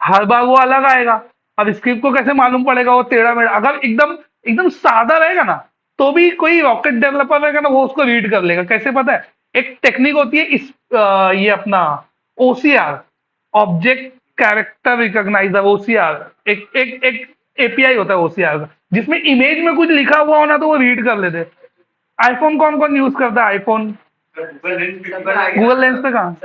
हर बार वो अलग आएगा। अब स्क्रिप्ट को कैसे मालूम पड़ेगा वो टेढ़ा मेढ़ा? अगर एकदम एकदम सादा रहेगा ना, तो भी कोई रॉकेट डेवलपर रहेगा ना, वो उसको रीड कर लेगा। कैसे पता है? एक टेक्निक होती है ये अपना OCR, object character recogniser, OCR. एक एक एक एपीआई होता है ओसीआर का, जिसमें इमेज में कुछ लिखा हुआ होना तो वो रीड कर लेते। आईफोन कौन कौन यूज करता है आईफोन? गूगल लेंस पे कहाँ?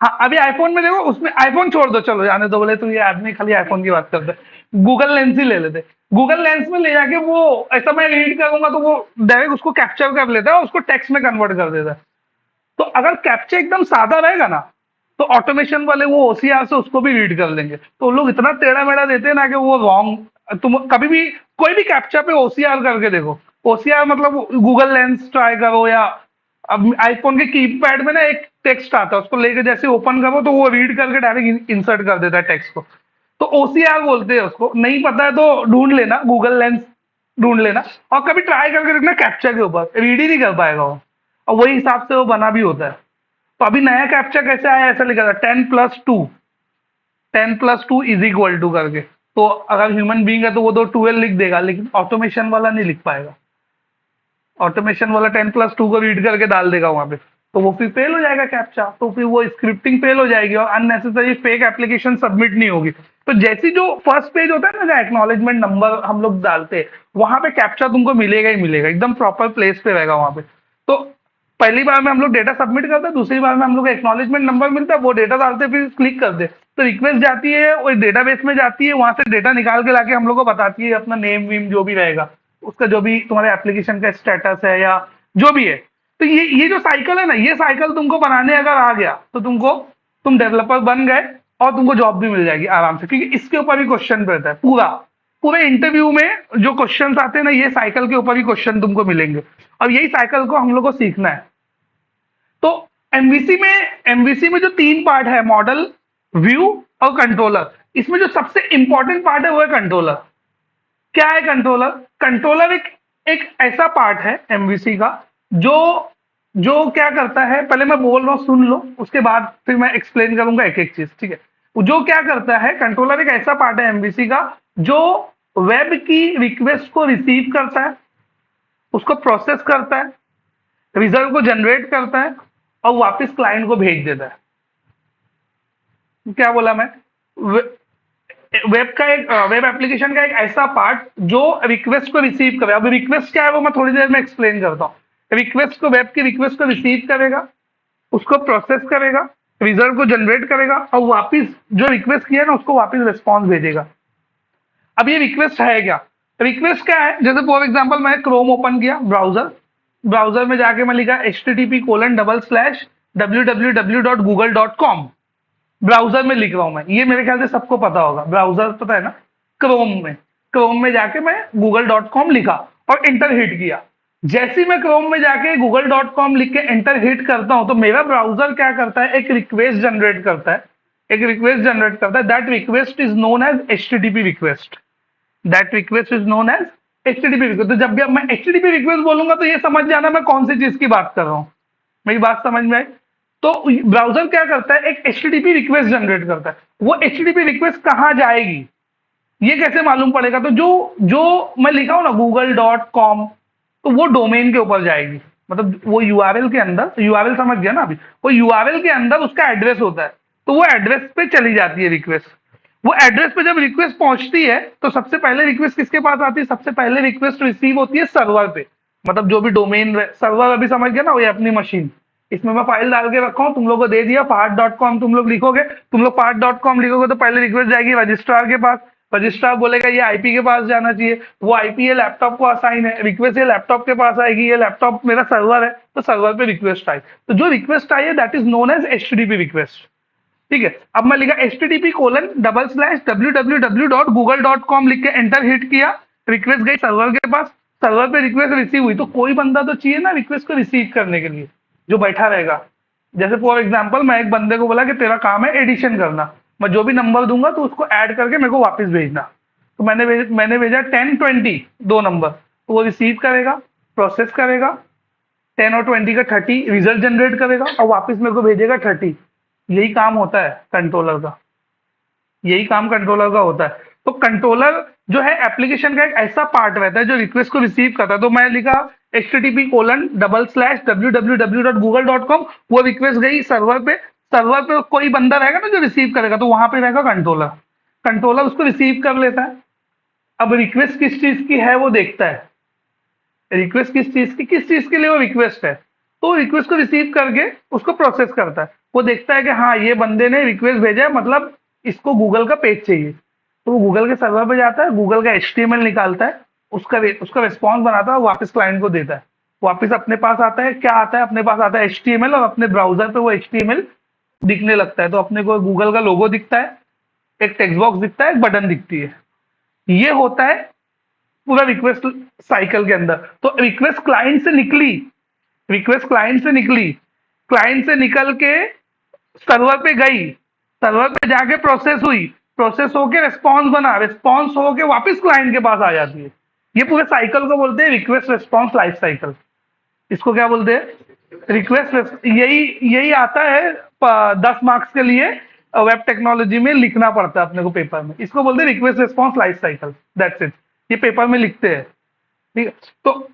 हाँ, अभी आईफोन में देखो, उसमें आईफोन छोड़ दो, चलो जाने दो, बोले तो ये आदमी खाली आईफोन की बात करते हैं, गूगल लेंस ही ले लेते। गूगल लेंस में ले जाके वो ऐसा मैं रीड करूंगा तो वो डायरेक्ट उसको कैप्चर कर लेता है और उसको टेक्स्ट में कन्वर्ट कर देता है। तो अगर कैप्चर एकदम सादा रहेगा ना, तो ऑटोमेशन वाले वो ओसीआर से उसको भी रीड कर लेंगे। तो लोग इतना टेढ़ा मेढ़ा देते हैं ना कि वो रॉन्ग। तुम कभी भी कोई भी कैप्चा पे ओसीआर करके देखो। ओसीआर मतलब गूगल लेंस ट्राई करो, या अब आईफोन के कीपैड में ना एक टेक्स्ट आता है, उसको लेके जैसे ओपन करो तो वो रीड करके डायरेक्ट इंसर्ट कर देता है टेक्स्ट को। तो ओसीआर बोलते हैं उसको। नहीं पता है तो ढूंढ लेना, गूगल लेंस ढूंढ लेना, और कभी ट्राई करके देखना कैप्चा के ऊपर, रीड ही नहीं कर पाएगा वो। और वही हिसाब से वो बना भी होता है। तो अभी नया कैप्चा कैसे आया, ऐसा लिखा था 10+2, 10+2 इज इक्वल टू करके। तो अगर ह्यूमन बीइंग है तो वो तो 12 लिख देगा, लेकिन ऑटोमेशन वाला नहीं लिख पाएगा। ऑटोमेशन वाला 10+2 को रीड करके डाल देगा वहां पे, तो वो फिर फेल हो जाएगा कैप्चा। तो फिर वो स्क्रिप्टिंग फेल हो जाएगी और अननेसेसरी फेक एप्लीकेशन सबमिट नहीं होगी। तो जैसी जो फर्स्ट पेज होता है ना, जहाँ एक्नॉलेजमेंट नंबर हम लोग डालते हैं, वहां पे कैप्चा तुमको मिलेगा ही मिलेगा, एकदम प्रॉपर प्लेस पे रहेगा वहां पे। तो पहली बार में हम लोग डेटा सबमिट करते हैं, दूसरी बार में हम लोग को एक्नॉलेजमेंट नंबर मिलता है, वो डेटा डालते हैं, फिर क्लिक करते हैं, तो रिक्वेस्ट जाती है और डेटाबेस में जाती है, वहां से डेटा निकाल के लाके हम लोग को बताती है अपना नेम वीम जो भी रहेगा, उसका जो भी तुम्हारे एप्लीकेशन का स्टेटस है या जो भी है। तो ये जो साइकिल है ना, ये साइकिल तुमको बनाने अगर आ गया तो तुम डेवलपर बन गए और तुमको जॉब भी मिल जाएगी आराम से, क्योंकि इसके ऊपर ही क्वेश्चन रहता है पूरा। पूरे इंटरव्यू में जो क्वेश्चंस आते हैं ना, ये साइकिल के ऊपर ही क्वेश्चन तुमको मिलेंगे, और यही साइकिल को हम लोग को सीखना है। तो एमवीसी में जो 3 पार्ट है, मॉडल, व्यू और कंट्रोलर, इसमें जो सबसे इंपॉर्टेंट पार्ट है वो है कंट्रोलर। क्या है कंट्रोलर? कंट्रोलर एक ऐसा पार्ट है एमवीसी का जो जो क्या करता है, पहले मैं बोल रहा हूं सुन लो, उसके बाद फिर मैं एक्सप्लेन करूंगा एक एक चीज, ठीक है। जो क्या करता है, कंट्रोलर एक ऐसा पार्ट है एमवीसी का जो वेब की रिक्वेस्ट को रिसीव करता है, उसको प्रोसेस करता है, रिजल्ट को जनरेट करता है और वापस क्लाइंट को भेज देता है। क्या बोला मैं? वेब एप्लीकेशन का एक ऐसा पार्ट जो रिक्वेस्ट को रिसीव करे। अब रिक्वेस्ट क्या है वो मैं थोड़ी देर में एक्सप्लेन करता हूँ। रिक्वेस्ट को, वेब की रिक्वेस्ट को रिसीव करेगा, उसको प्रोसेस करेगा, रिजल्ट को जनरेट करेगा और वापस जो रिक्वेस्ट किया ना उसको वापस रिस्पॉन्स भेजेगा। अब ये रिक्वेस्ट है क्या? रिक्वेस्ट क्या है? जैसे फॉर एग्जांपल मैं क्रोम ओपन किया, ब्राउजर में जाके मैं लिखा http://www.google.com, ब्राउजर में लिख रहा हूं मैं, ये मेरे ख्याल से सबको पता होगा, ब्राउजर पता है ना, क्रोम में जाके मैं google.com लिखा और एंटर हिट किया। जैसे ही मैं क्रोम में जाके google.com लिख के एंटर हिट करता हूं तो मेरा ब्राउजर क्या करता है, एक रिक्वेस्ट जनरेट करता है, that request is known as HTTP request. तो जब भी अब मैं HTTP रिक्वेस्ट बोलूंगा तो ये समझ जाना मैं कौन सी चीज की बात कर रहा हूं। मेरी बात समझ में आई? तो ब्राउजर क्या करता है, एक HTTP रिक्वेस्ट जनरेट करता है। वो HTTP रिक्वेस्ट कहां जाएगी ये कैसे मालूम पड़ेगा? तो जो जो मैं लिखा हूं ना google.com, तो वो डोमेन के ऊपर जाएगी, मतलब वो यूआरएल के अंदर, यूआरएल समझ गया ना अभी, वो यूआरएल के अंदर उसका एड्रेस होता है, तो वो एड्रेस पे चली जाती है रिक्वेस्ट। वो एड्रेस पे जब रिक्वेस्ट पहुंचती है तो सबसे पहले रिक्वेस्ट किसके पास आती है? सबसे पहले रिक्वेस्ट रिसीव होती है सर्वर पे, मतलब जो भी डोमेन सर्वर, अभी समझ गया ना, वो अपनी मशीन। इसमें मैं फाइल डाल के रखा हूँ, तुम लोग को दे दिया path.com, तुम लोग लिखोगे, तुम लोग path.com लिखोगे तो पहले रिक्वेस्ट जाएगी रजिस्ट्रार के पास, रजिस्ट्रार बोलेगा ये आईपी के पास जाना चाहिए, वो आईपी ये लैपटॉप को असाइन है, रिक्वेस्ट ये लैपटॉप के पास आएगी, ये लैपटॉप मेरा सर्वर है, तो सर्वर पे रिक्वेस्ट आई, तो जो रिक्वेस्ट आई है that is known as HTTP request, ठीक है। अब मैं लिखा http://www.google.com लिख के एंटर हिट किया, रिक्वेस्ट गई सर्वर के पास, सर्वर पे रिक्वेस्ट रिसीव हुई, तो कोई बंदा तो चाहिए ना रिक्वेस्ट को रिसीव करने के लिए जो बैठा रहेगा। जैसे फॉर एग्जांपल मैं एक बंदे को बोला कि तेरा काम है एडिशन करना, मैं जो भी नंबर दूंगा तो उसको ऐड करके मेरे को वापस भेजना, तो मैंने भेजा 10-20 दो नंबर, तो वो रिसीव करेगा, प्रोसेस करेगा, 10 और 20 का 30 रिजल्ट जनरेट करेगा और वापस मेरे को भेजेगा 30। यही काम होता है कंट्रोलर का, यही काम कंट्रोलर का होता है। तो कंट्रोलर जो है एप्लीकेशन का एक ऐसा पार्ट रहता है जो रिक्वेस्ट को रिसीव करता है। तो मैं लिखा http://www.google.com, वो रिक्वेस्ट गई सर्वर पे, सर्वर पे कोई बंदा रहेगा ना जो रिसीव करेगा, तो वहां पे रहेगा कंट्रोलर, कंट्रोलर उसको रिसीव कर लेता है। अब रिक्वेस्ट किस चीज की है वो देखता है, रिक्वेस्ट किस चीज के लिए वो रिक्वेस्ट है, तो रिक्वेस्ट को रिसीव करके उसको प्रोसेस करता है। वो देखता है कि हाँ ये बंदे ने रिक्वेस्ट भेजा है, मतलब इसको गूगल का पेज चाहिए, तो वो गूगल के सर्वर पे जाता है, गूगल का HTML निकालता है, उसका रिस्पॉन्स बनाता है, वापस क्लाइंट को देता है, वापस अपने पास आता है। क्या आता है? अपने पास आता है HTML, और अपने ब्राउजर पे वो HTML दिखने लगता है, तो अपने को गूगल का लोगो दिखता है, एक टेक्स्ट बॉक्स दिखता है, एक बटन दिखती है। ये होता है पूरा रिक्वेस्ट साइकिल के अंदर। तो रिक्वेस्ट क्लाइंट से निकली, क्लाइंट से निकल के सर्वर पे गई, सर्वर पे जाके प्रोसेस हुई, प्रोसेस होके रिस्पॉन्स बना, रिस्पॉन्स होके वापस क्लाइंट के पास आ जाती है। ये पूरे साइकिल को बोलते हैं रिक्वेस्ट रिस्पॉन्स लाइफ साइकिल। इसको क्या बोलते हैं? रिक्वेस्ट। यही आता है 10 मार्क्स के लिए वेब टेक्नोलॉजी में लिखना पड़ता है अपने को पेपर में, इसको बोलते हैं request response life cycle, that's it. ये पेपर में लिखते हैं, ठीक है। तो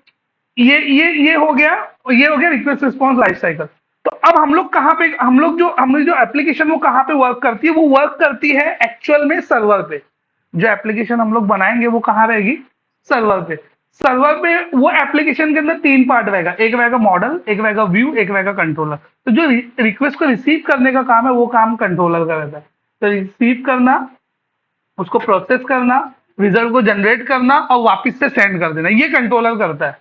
ये हो गया, रिक्वेस्ट रिस्पॉन्स लाइफ साइकिल। तो अब हम लोग कहाँ पे, हमारी जो एप्लीकेशन वो कहाँ पे वर्क करती है? वो वर्क करती है एक्चुअल में सर्वर पे। जो एप्लीकेशन हम लोग बनाएंगे वो कहाँ रहेगी? सर्वर पे। सर्वर पे वो एप्लीकेशन के अंदर तीन पार्ट रहेगा, एक रहेगा मॉडल, एक रहेगा व्यू, एक रहेगा कंट्रोलर। तो जो रिक्वेस्ट को रिसीव करने का काम है वो काम कंट्रोलर का रहता है। तो रिसीव करना, उसको प्रोसेस करना, रिजल्ट को जनरेट करना और वापस से सेंड कर देना, ये कंट्रोलर करता है।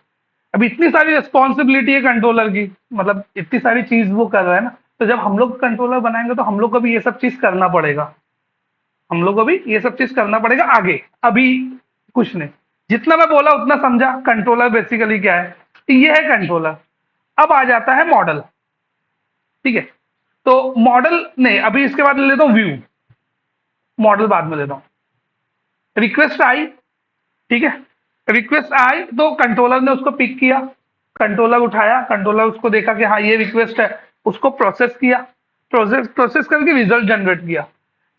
अब इतनी सारी रिस्पॉन्सिबिलिटी है कंट्रोलर की, मतलब इतनी सारी चीज वो कर रहा है ना। तो जब हम लोग कंट्रोलर बनाएंगे तो हम लोग को भी ये सब चीज करना पड़ेगा, हम लोग को भी ये सब चीज करना पड़ेगा आगे। अभी कुछ नहीं, जितना मैं बोला उतना समझा। कंट्रोलर बेसिकली क्या है, तो ये है कंट्रोलर। अब आ जाता है मॉडल, ठीक है। तो मॉडल नहीं, अभी इसके बाद ले लेता हूँ व्यू, मॉडल बाद में लेता हूँ। रिक्वेस्ट आई, ठीक है। रिक्वेस्ट आई तो कंट्रोलर ने उसको पिक किया, कंट्रोलर उठाया, कंट्रोलर उसको देखा कि हाँ ये रिक्वेस्ट है, उसको प्रोसेस किया, प्रोसेस प्रोसेस करके रिजल्ट जनरेट किया।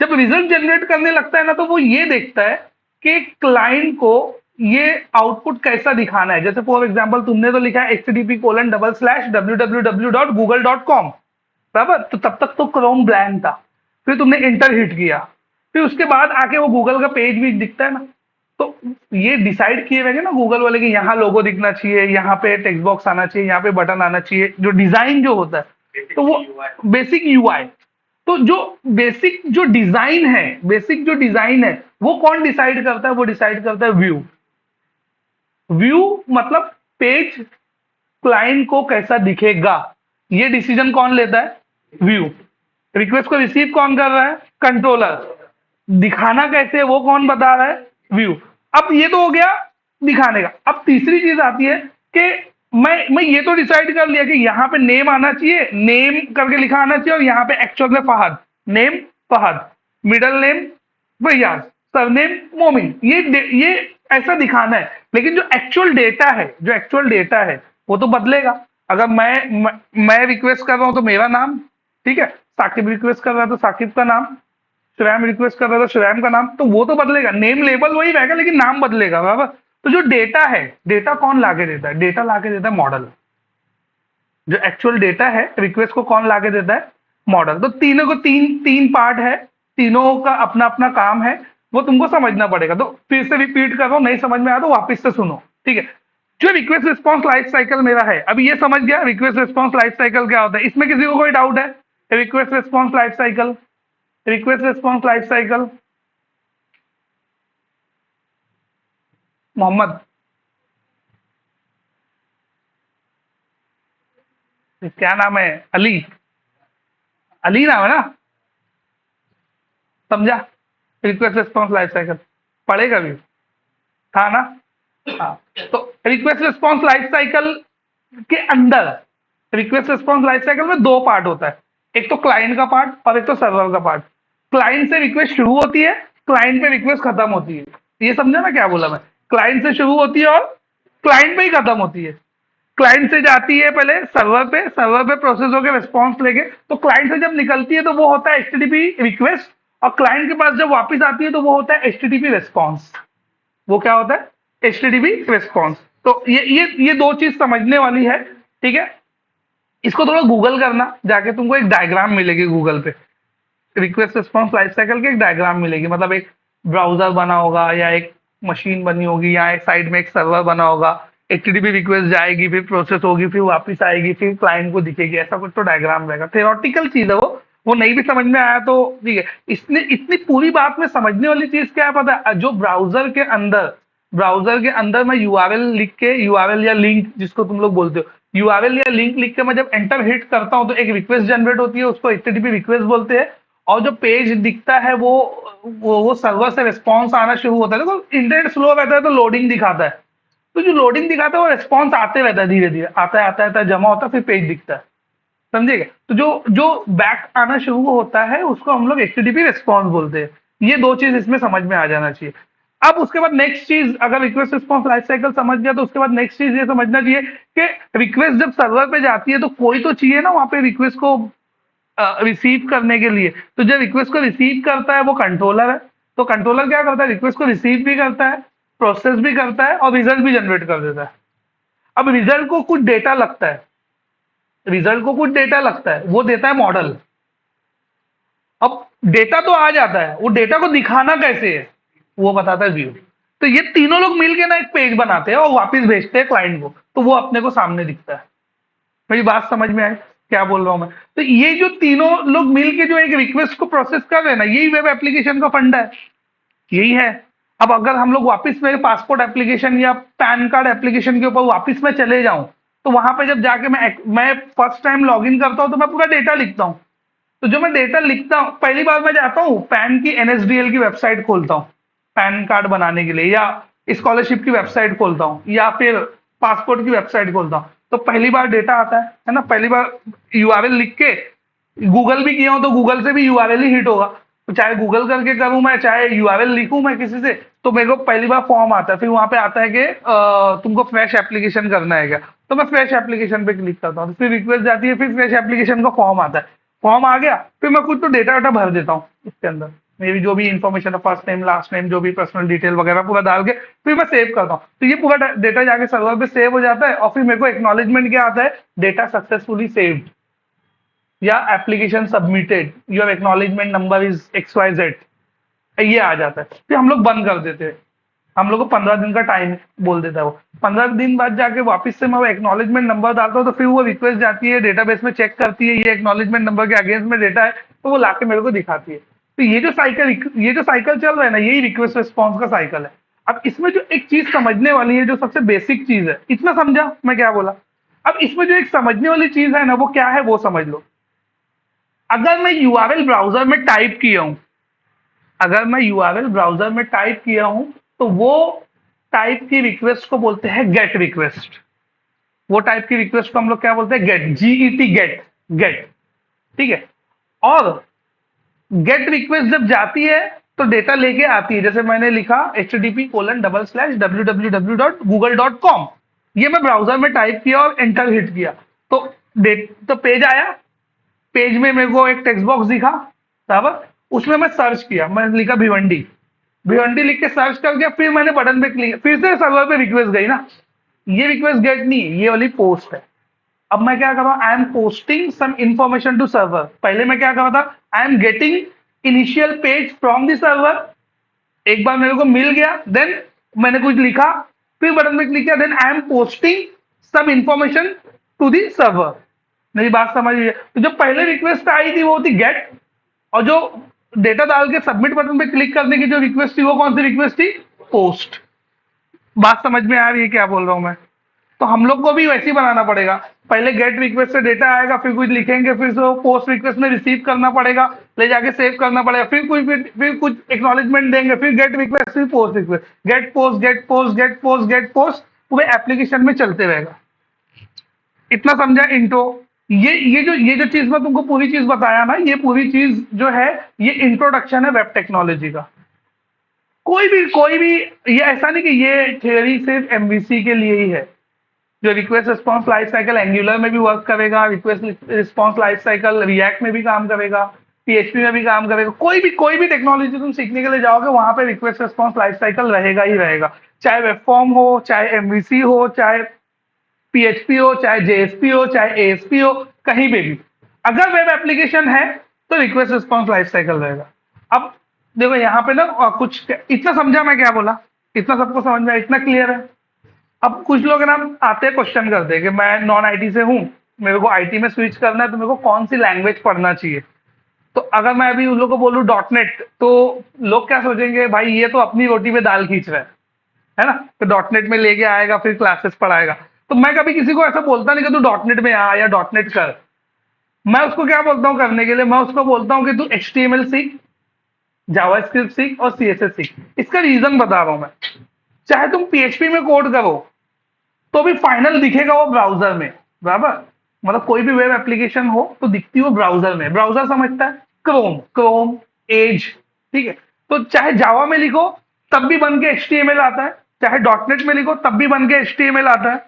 जब रिजल्ट जनरेट करने लगता है ना, तो वो ये देखता है कि क्लाइंट को ये आउटपुट कैसा दिखाना है। जैसे फॉर एग्जांपल तुमने तो लिखा है http://www.google.com, बराबर। तो तब तक तो क्रोम ब्लैंक था, फिर तुमने इंटर हिट किया, फिर उसके बाद आके वो गूगल का पेज भी दिखता है ना। तो ये डिसाइड किए रहेंगे ना गूगल वाले कि यहाँ लोगो दिखना चाहिए, यहाँ पे टेक्स्ट बॉक्स आना चाहिए, यहाँ पे बटन आना चाहिए, जो डिजाइन जो होता है। तो वो बेसिक यूआई, तो जो बेसिक जो डिजाइन है, बेसिक जो डिजाइन है वो कौन डिसाइड करता है, वो डिसाइड करता है व्यू। व्यू मतलब पेज क्लाइंट को कैसा दिखेगा, ये डिसीजन कौन लेता है, व्यू। रिक्वेस्ट को रिसीव कौन कर रहा है, कंट्रोलर। दिखाना कैसे है वो कौन बता रहा है, व्यू। अब ये तो हो गया दिखाने का। अब तीसरी चीज आती है कि मैं ये तो डिसाइड कर लिया कि यहाँ पे नेम आना चाहिए, नेम करके लिखा आना चाहिए, और यहाँ पे एक्चुअल में Fahad, name Fahad, middle name भैया, सरनेम मोमिन, ये ऐसा दिखाना है। लेकिन जो एक्चुअल डेटा है, जो एक्चुअल डेटा है वो तो बदलेगा। अगर मैं रिक्वेस्ट कर रहा हूं तो मेरा नाम, ठीक है। साकिब रिक्वेस्ट कर रहा है तो साकिब का नाम, श्रैम रिक्वेस्ट कर रहा था श्रैम का नाम, तो वो तो बदलेगा, नेम लेबल वही रहेगा लेकिन नाम बदलेगा, बराबर। तो जो डेटा है, डेटा कौन लाके देता है, डेटा लाके देता है मॉडल। जो एक्चुअल डेटा है रिक्वेस्ट को कौन लाके देता है, मॉडल। तो तीनों को तीन तीन पार्ट है, तीनों का अपना अपना काम है, वो तुमको समझना पड़ेगा। तो फिर से रिपीट कर रहा हूं, नहीं समझ में आया तो वापस से सुनो, ठीक है। जो रिक्वेस्ट रिस्पॉन्स लाइफ साइकिल मेरा है, अभी ये समझ गया रिक्वेस्ट रिस्पॉन्स लाइफ साइकिल क्या होता है। इसमें किसी को कोई डाउट है, request response life cycle, request response life cycle, Mohammad, क्या नाम है, अली, अली नाम है ना, समझा। रिक्वेस्ट रिस्पॉन्स लाइफ साइकिल पढ़ेगा भी, था ना। हाँ, तो रिक्वेस्ट रिस्पॉन्स लाइफ साइकिल के अंदर, रिक्वेस्ट रिस्पॉन्स लाइफ साइकिल में दो पार्ट होता है, एक तो क्लाइंट का पार्ट और एक तो सर्वर का पार्ट। क्लाइंट से रिक्वेस्ट शुरू होती है, क्लाइंट पे रिक्वेस्ट खत्म होती है। ये समझा ना क्या बोला मैं, क्लाइंट से शुरू होती है और क्लाइंट पे ही खत्म होती है। क्लाइंट से जाती है पहले सर्वर पे, सर्वर पे प्रोसेस होकर रिस्पॉन्स लेके, तो क्लाइंट से जब निकलती है तो वो होता है एचटीटीपी रिक्वेस्ट, और क्लाइंट के पास जब वापस आती है तो वो होता है एचटीटीपी रिस्पॉन्स। वो क्या होता है, एचटीटीपी रिस्पॉन्स। तो ये दो चीज समझने वाली है, ठीक है। इसको थोड़ा गूगल करना, जाके तुमको एक डायग्राम मिलेगी गूगल पे, रिक्वेस्ट रिस्पॉन्स लाइफ साइकिल की एक डायग्राम मिलेगी। मतलब एक ब्राउजर बना होगा या एक मशीन बनी होगी या एक साइड में एक सर्वर बना होगा, एचटीटीपी रिक्वेस्ट जाएगी, फिर प्रोसेस होगी, फिर वापस आएगी, फिर क्लाइंट को दिखेगी, ऐसा कुछ तो डायग्राम रहेगा। थ्योरेटिकल चीज है वो नहीं भी समझ में आया तो ठीक है। इसने इतनी पूरी बात में समझने वाली चीज क्या है पता है, जो ब्राउजर के अंदर मैं यूआरएल लिख के, यूआरएल या लिंक जिसको तुम लोग बोलते हो, यूआरएल या लिंक लिख के मैं जब एंटर हिट करता हूं तो एक रिक्वेस्ट जनरेट होती है, उसको एचटीटीपी रिक्वेस्ट बोलते हैं। और जो पेज दिखता है वो सर्वर से रिस्पॉन्स आना शुरू होता है। देखो इंटरनेट स्लो रहता है तो लोडिंग दिखाता है, तो जो लोडिंग दिखाता है वो रिस्पॉन्स आते रहता है, धीरे धीरे आता है जमा होता है, फिर पेज दिखता है, समझिएगा। तो जो जो बैक आना शुरू होता है उसको हम लोग एचटीटीपी रिस्पॉन्स बोलते हैं। ये दो चीज इसमें समझ में आ जाना चाहिए। अब उसके बाद नेक्स्ट चीज, अगर रिक्वेस्ट रिस्पॉन्स लाइफ साइकिल समझ गया तो उसके बाद नेक्स्ट चीज ये समझना चाहिए कि रिक्वेस्ट जब सर्वर पे जाती है तो कोई तो चाहिए ना वहां पे रिक्वेस्ट को रिसीव करने के लिए। तो जो रिक्वेस्ट को रिसीव करता है वो कंट्रोलर है। तो कंट्रोलर क्या करता है, रिक्वेस्ट को रिसीव भी करता है, प्रोसेस भी करता है और रिजल्ट भी जनरेट कर देता है। अब रिजल्ट को कुछ डेटा लगता है, रिजल्ट को कुछ डेटा लगता है, वो देता है मॉडल। अब डेटा तो आ जाता है, वो डेटा को दिखाना कैसे है वो बताता है व्यू। तो ये तीनों लोग मिलके ना एक पेज बनाते हैं और वापस भेजते हैं क्लाइंट को, तो वो अपने को सामने दिखता है। मेरी बात समझ में आई क्या बोल रहा हूं मैं? तो ये जो तीनों लोग मिलके जो एक रिक्वेस्ट को प्रोसेस कर रहे हैं ना, यही वेब एप्लीकेशन का फंडा है, यही है। अब अगर हम लोग वापस मेरे पासपोर्ट एप्लीकेशन या पैन कार्ड एप्लीकेशन के ऊपर वापस में चले जाऊं, तो वहां पे जब जाके मैं फर्स्ट टाइम लॉग इन करता हूं तो मैं पूरा डेटा लिखता हूं। तो जो मैं डेटा लिखता हूं, पहली बार मैं जाता हूं पैन की एनएसडीएल की वेबसाइट खोलता हूं पैन कार्ड बनाने के लिए, या स्कॉलरशिप की वेबसाइट खोलता हूं, या फिर पासपोर्ट की वेबसाइट खोलता हूं। तो पहली बार डेटा आता है ना, पहली बार यूआरएल लिख के, गूगल भी किया हूं तो गूगल से भी यूआरएल ही हिट होगा। तो चाहे गूगल करके करूं मैं, चाहे यूआरएल लिखूं मैं किसी से, तो मेरे को पहली बार फॉर्म आता है, फिर वहां पे आता है कि तुमको फ्रेश एप्लीकेशन करना है क्या, तो मैं फ्रेश एप्लीकेशन पे क्लिक करता हूँ, फिर रिक्वेस्ट जाती है, फिर फ्रेश एप्लीकेशन का फॉर्म आता है, फॉर्म आ गया, फिर मैं कुछ तो डेटा वेटा भर देता हूँ इसके अंदर, मेरी जो भी इंफॉर्मेशन है, फर्स्ट नेम लास्ट नेम जो भी पर्सनल डिटेल वगैरह पूरा डाल के फिर मैं सेव करता हूँ। तो ये पूरा डेटा जाके सर्वर पे सेव हो जाता है, और फिर मेरे को एक्नॉलेजमेंट क्या आता है, डेटा सक्सेसफुली सेव्ड या application submitted, your acknowledgement number is XYZ, ये आ जाता है। फिर हम लोग बंद कर देते हैं, हम लोग को 15 दिन का टाइम बोल देता है वो। 15 दिन बाद जाके वापस से मैं वो एक्नॉलेजमेंट नंबर डालता हूँ, तो फिर वो रिक्वेस्ट जाती है डेटाबेस में, चेक करती है ये एक्नॉलेजमेंट नंबर के अगेंस्ट में डेटा है, तो वो लाके मेरे को दिखाती है। तो ये जो साइकिल चल रहा है ना, यही रिक्वेस्ट रिस्पॉन्स का साइकिल है। अब इसमें जो एक चीज समझने वाली है, जो सबसे बेसिक चीज है, इतना समझा मैं क्या बोला? अब इसमें जो एक समझने वाली चीज है ना, वो क्या है वो समझ लो। अगर मैं यूआरएल ब्राउजर में टाइप किया हूं, अगर मैं यूआरएल ब्राउजर में टाइप किया हूं, तो वो टाइप की रिक्वेस्ट को बोलते हैं गेट रिक्वेस्ट। वो टाइप की रिक्वेस्ट को हम लोग क्या बोलते हैं, गेट, GET, गेट, गेट, ठीक है। और गेट रिक्वेस्ट जब जाती है तो डेटा लेके आती है, जैसे मैंने लिखा http://www.google.com, ये मैं ब्राउजर में टाइप किया और एंटर हिट किया, तो तो पेज आया, पेज में मेरे को एक टेक्स्ट बॉक्स दिखा, बराबर, उसमें मैं सर्च किया, मैं लिखा भिवंडी, भिवंडी लिख के सर्च कर दिया, फिर मैंने बटन पे क्लिक, फिर से सर्वर पे रिक्वेस्ट गई ना, ये रिक्वेस्ट गेट नहीं है, ये वाली पोस्ट है। अब मैं क्या कर रहा हूं, I am posting some information to server. पहले मैं क्या कर रहा था, I am getting initial page from the server, एक बार मेरे को मिल गया, देन मैंने कुछ लिखा, फिर बटन पे क्लिक किया, then I am posting some information to the server. मेरी बात समझिए, तो जो पहले रिक्वेस्ट आई थी वो थी गेट, और जो डेटा डाल के सबमिट बटन पे क्लिक करने की जो रिक्वेस्ट थी वो कौन सी रिक्वेस्ट थी, पोस्ट। बात समझ में आ रही है क्या बोल रहा हूं मैं? तो हम लोग को भी वैसे ही बनाना पड़ेगा, पहले गेट रिक्वेस्ट से डेटा आएगा, फिर कुछ लिखेंगे, फिर से पोस्ट रिक्वेस्ट में रिसीव करना पड़ेगा, ले जाके सेव करना पड़ेगा, फिर कुछ एक्नॉलेजमेंट देंगे, फिर गेट रिक्वेस्ट, फिर post request, get post, get post, get post, get post, पूरे एप्लीकेशन में चलते रहेगा। इतना समझा इंट्रो? ये जो चीज मैं तुमको पूरी चीज बताया ना, ये पूरी चीज जो है, ये इंट्रोडक्शन है वेब टेक्नोलॉजी का। कोई भी ये ऐसा नहीं कि ये थियरी सिर्फ एमवीसी के लिए ही है। जो request response life cycle angular में भी वर्क करेगा, request response life cycle react में भी काम करेगा, पीएचपी में भी काम करेगा। कोई भी टेक्नोलॉजी तुम सीखने के लिए जाओगे, वहां पे रिक्वेस्ट रिस्पॉन्स लाइफ साइकिल रहेगा ही रहेगा, चाहे वेब फॉर्म हो, चाहे एमवीसी हो, चाहे पीएचपी हो, चाहे जेएसपी हो, चाहे एएसपी हो, कहीं पे भी अगर वेब एप्लीकेशन है तो रिक्वेस्ट रिस्पॉन्स लाइफ साइकिल रहेगा। अब देखो यहाँ पे ना कुछ इतना समझा मैं क्या बोला, इतना सबको समझ में आया? इतना क्लियर है? अब कुछ लोग ना आते हैं क्वेश्चन करते हैं कि मैं नॉन आईटी से हूँ, मेरे को आईटी में स्विच करना है, तो मेरे को कौन सी लैंग्वेज पढ़ना चाहिए? तो अगर मैं अभी उन लोग को बोलूँ .NET, तो लोग क्या सोचेंगे, भाई ये तो अपनी रोटी पे दाल खींच रहा है ना, तो .NET में लेके आएगा, फिर क्लासेस पढ़ाएगा। तो मैं कभी किसी को ऐसा बोलता नहीं कि तू .NET में आ या .NET कर। मैं उसको क्या बोलता हूँ करने के लिए, मैं उसको बोलता हूँ कि तू HTML सीख, जावास्क्रिप्ट सीख और CSS सीख। इसका रीजन बता रहा हूं मैं। चाहे तुम PHP में कोड करो तो भी फाइनल दिखेगा वो ब्राउजर में, बराबर, मतलब कोई भी वेब एप्लीकेशन हो तो दिखती वो ब्राउजर में। ब्राउजर समझता है क्रोम एज, ठीक है। तो चाहे जावा में लिखो तब भी बन के HTML आता है, चाहे .NET में लिखो तब भी बन के HTML आता है,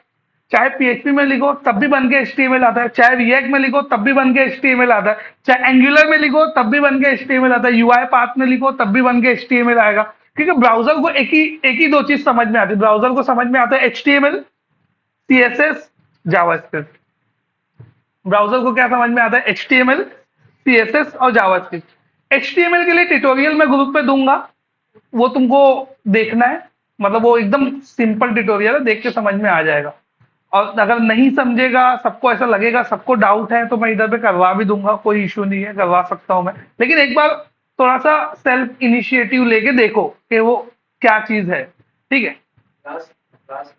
चाहे PHP में लिखो तब भी बन के HTML आता है, चाहे रिएक्ट में लिखो तब भी बन के HTML आता है, चाहे एंगुलर में लिखो तब भी बन के HTML आता है, UI पाथ में लिखो तब भी बन के HTML आएगा। क्योंकि ब्राउजर को एक ही दो चीज समझ में आती है, ब्राउजर को समझ में आता है HTML, CSS, जावास्क्रिप्ट। ब्राउजर को क्या समझ में आता है, HTML, CSS और जावास्क्रिप्ट। HTML के लिए ट्यूटोरियल मैं ग्रुप पे दूंगा, वो तुमको देखना है। मतलब वो एकदम सिंपल ट्यूटोरियल है, देख के समझ में आ जाएगा। और अगर नहीं समझेगा, सबको ऐसा लगेगा, सबको डाउट है, तो मैं इधर पे करवा भी दूंगा, कोई इशू नहीं है, करवा सकता हूँ मैं। लेकिन एक बार थोड़ा सा सेल्फ इनिशिएटिव लेके देखो कि वो क्या चीज है। ठीक है। क्लास क्लास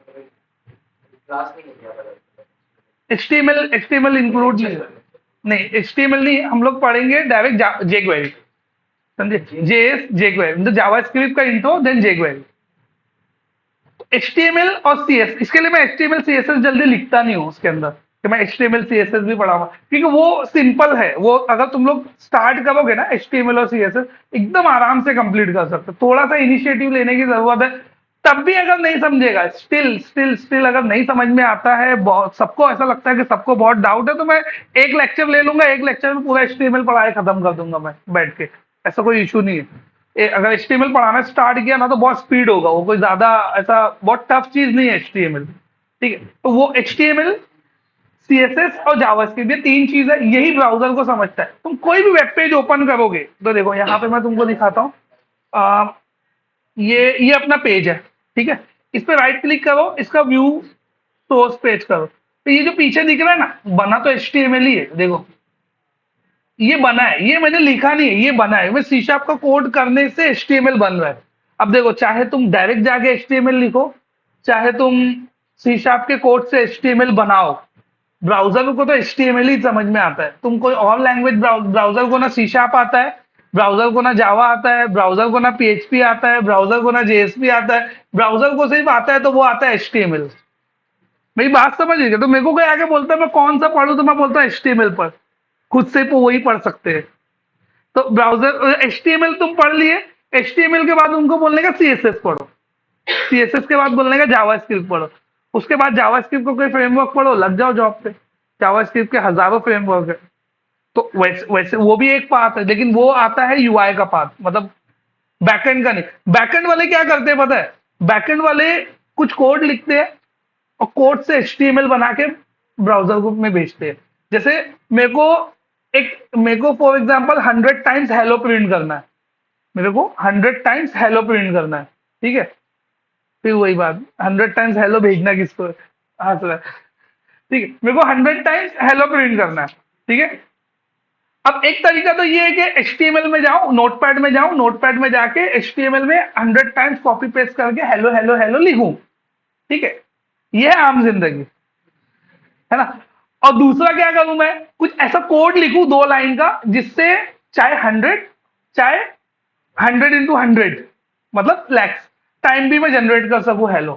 क्लास नहीं है क्या? एचटीएमएल इंक्लूड नहीं, नहीं एचटीएमएल नहीं, हम लोग पढ़ेंगे डायरेक्ट जेक्वेरी, समझे? जेएस जेक्वेरी मतलब जावास्क्रिप्ट का इंट्रो देन जेक्वेरी। एचटीएमएल और सीएस, इसके लिए मैं एचटीएमएल सीएसएस जल्दी लिखता नहीं हूँ उसके अंदर कि मैं एचटीएमएल सीएसएस भी पढ़ाऊंगा, क्योंकि वो सिंपल है। वो अगर तुम लोग स्टार्ट करोगे ना एचटीएमएल और सीएसएस, एकदम आराम से कंप्लीट कर सकते हो। थोड़ा सा इनिशिएटिव लेने की जरूरत है। तब भी अगर नहीं समझेगा, स्टिल स्टिल स्टिल अगर नहीं समझ में आता है, बहुत सबको ऐसा लगता है कि सबको बहुत डाउट है, तो मैं एक लेक्चर ले लूंगा, एक लेक्चर में पूरा एचटीएमएल पढ़ाए खत्म कर दूंगा मैं बैठ के। ऐसा कोई इशू नहीं है। अगर एचटीएमएल पढ़ाना स्टार्ट किया ना, तो बहुत स्पीड होगा वो, कोई ज्यादा ऐसा बहुत टफ चीज नहीं है एचटीएमएल। ठीक है, तो वो एचटीएमएल, सीएसएस और जावास्क्रिप्ट, ये तीन चीज है, यही ब्राउजर को समझता है। तुम कोई भी वेब पेज ओपन करोगे तो देखो यहाँ पे मैं तुमको दिखाता हूँ। ये अपना पेज है, ठीक है। इस पे राइट क्लिक करो, इसका व्यू सोर्स पेज करो, तो ये जो पीछे दिख रहा है ना, बना तो एचटीएमएल ही है। देखो ये बना है, ये मैंने लिखा नहीं है, ये बना है। मैं सी शार्प का कोड करने से एचटीएमएल बन रहा है। अब देखो, चाहे तुम डायरेक्ट जाके एचटीएमएल लिखो, चाहे तुम सी शार्प के कोड से एचटीएमएल बनाओ, ब्राउजर को तो एचटीएमएल ही समझ में आता है। तुम कोई और लैंग्वेज, ब्राउजर को ना सी शार्प आता है, ब्राउजर को ना जावा आता है, ब्राउजर को ना पीएचपी आता है, ब्राउजर को ना जेएसपी आता है। ब्राउजर को सिर्फ आता है तो वो आता है एचटीएमएल। मेरी बात समझ गए? तो मेरे को कोई आके बोलता है मैं कौन सा पढ़ूं, तो मैं बोलता हूँ एचटीएमएल पर, खुद से वही पढ़ सकते हैं। तो ब्राउजर एचटीएमएल तुम पढ़ लिए, एचटीएमएल के बाद उनको बोलने का सीएसएस पढ़ो, सीएसएस के बाद बोलने का जावास्क्रिप्ट पढ़ो, उसके बाद जावास्क्रिप्ट को कोई फ्रेमवर्क पढ़ो, लग जाओ जॉब पे। जावास्क्रिप्ट के हजारों फ्रेमवर्क है। तो वैसे वैसे वो भी एक पार्ट है, लेकिन वो आता है यूआई का पार्ट, मतलब बैकएंड का नहीं। बैकएंड वाले क्या करते हैं पता है? बैकएंड वाले कुछ कोड लिखते हैं और कोड से एचटीएमएल बना के ब्राउजर ग्रुप में भेजते हैं। जैसे मेरे को for example 100 times hello print करना है, मेरे को 100 टाइम्स हेलो प्रिंट करना है, ठीक है। फिर वही बात, 100 टाइम्स हेलो भेजना किसको है? हाँ सर, ठीक है, मेरे को 100 टाइम्स हेलो प्रिंट करना है, ठीक है। अब एक तरीका तो ये है कि एचटीएमएल में जाऊं, नोटपैड में जाऊं, नोटपैड में जाके एचटीएमएल में 100 टाइम्स कॉपी पेस्ट करके हेलो हेलो हेलो लिखूं, ठीक है। ये है आम जिंदगी, है ना। और दूसरा क्या करूं, मैं कुछ ऐसा कोड लिखूं 2 लाइन का, जिससे चाहे 100, चाहे 100 × 100, मतलब लैक्स टाइम भी मैं जनरेट कर सकूं हेलो।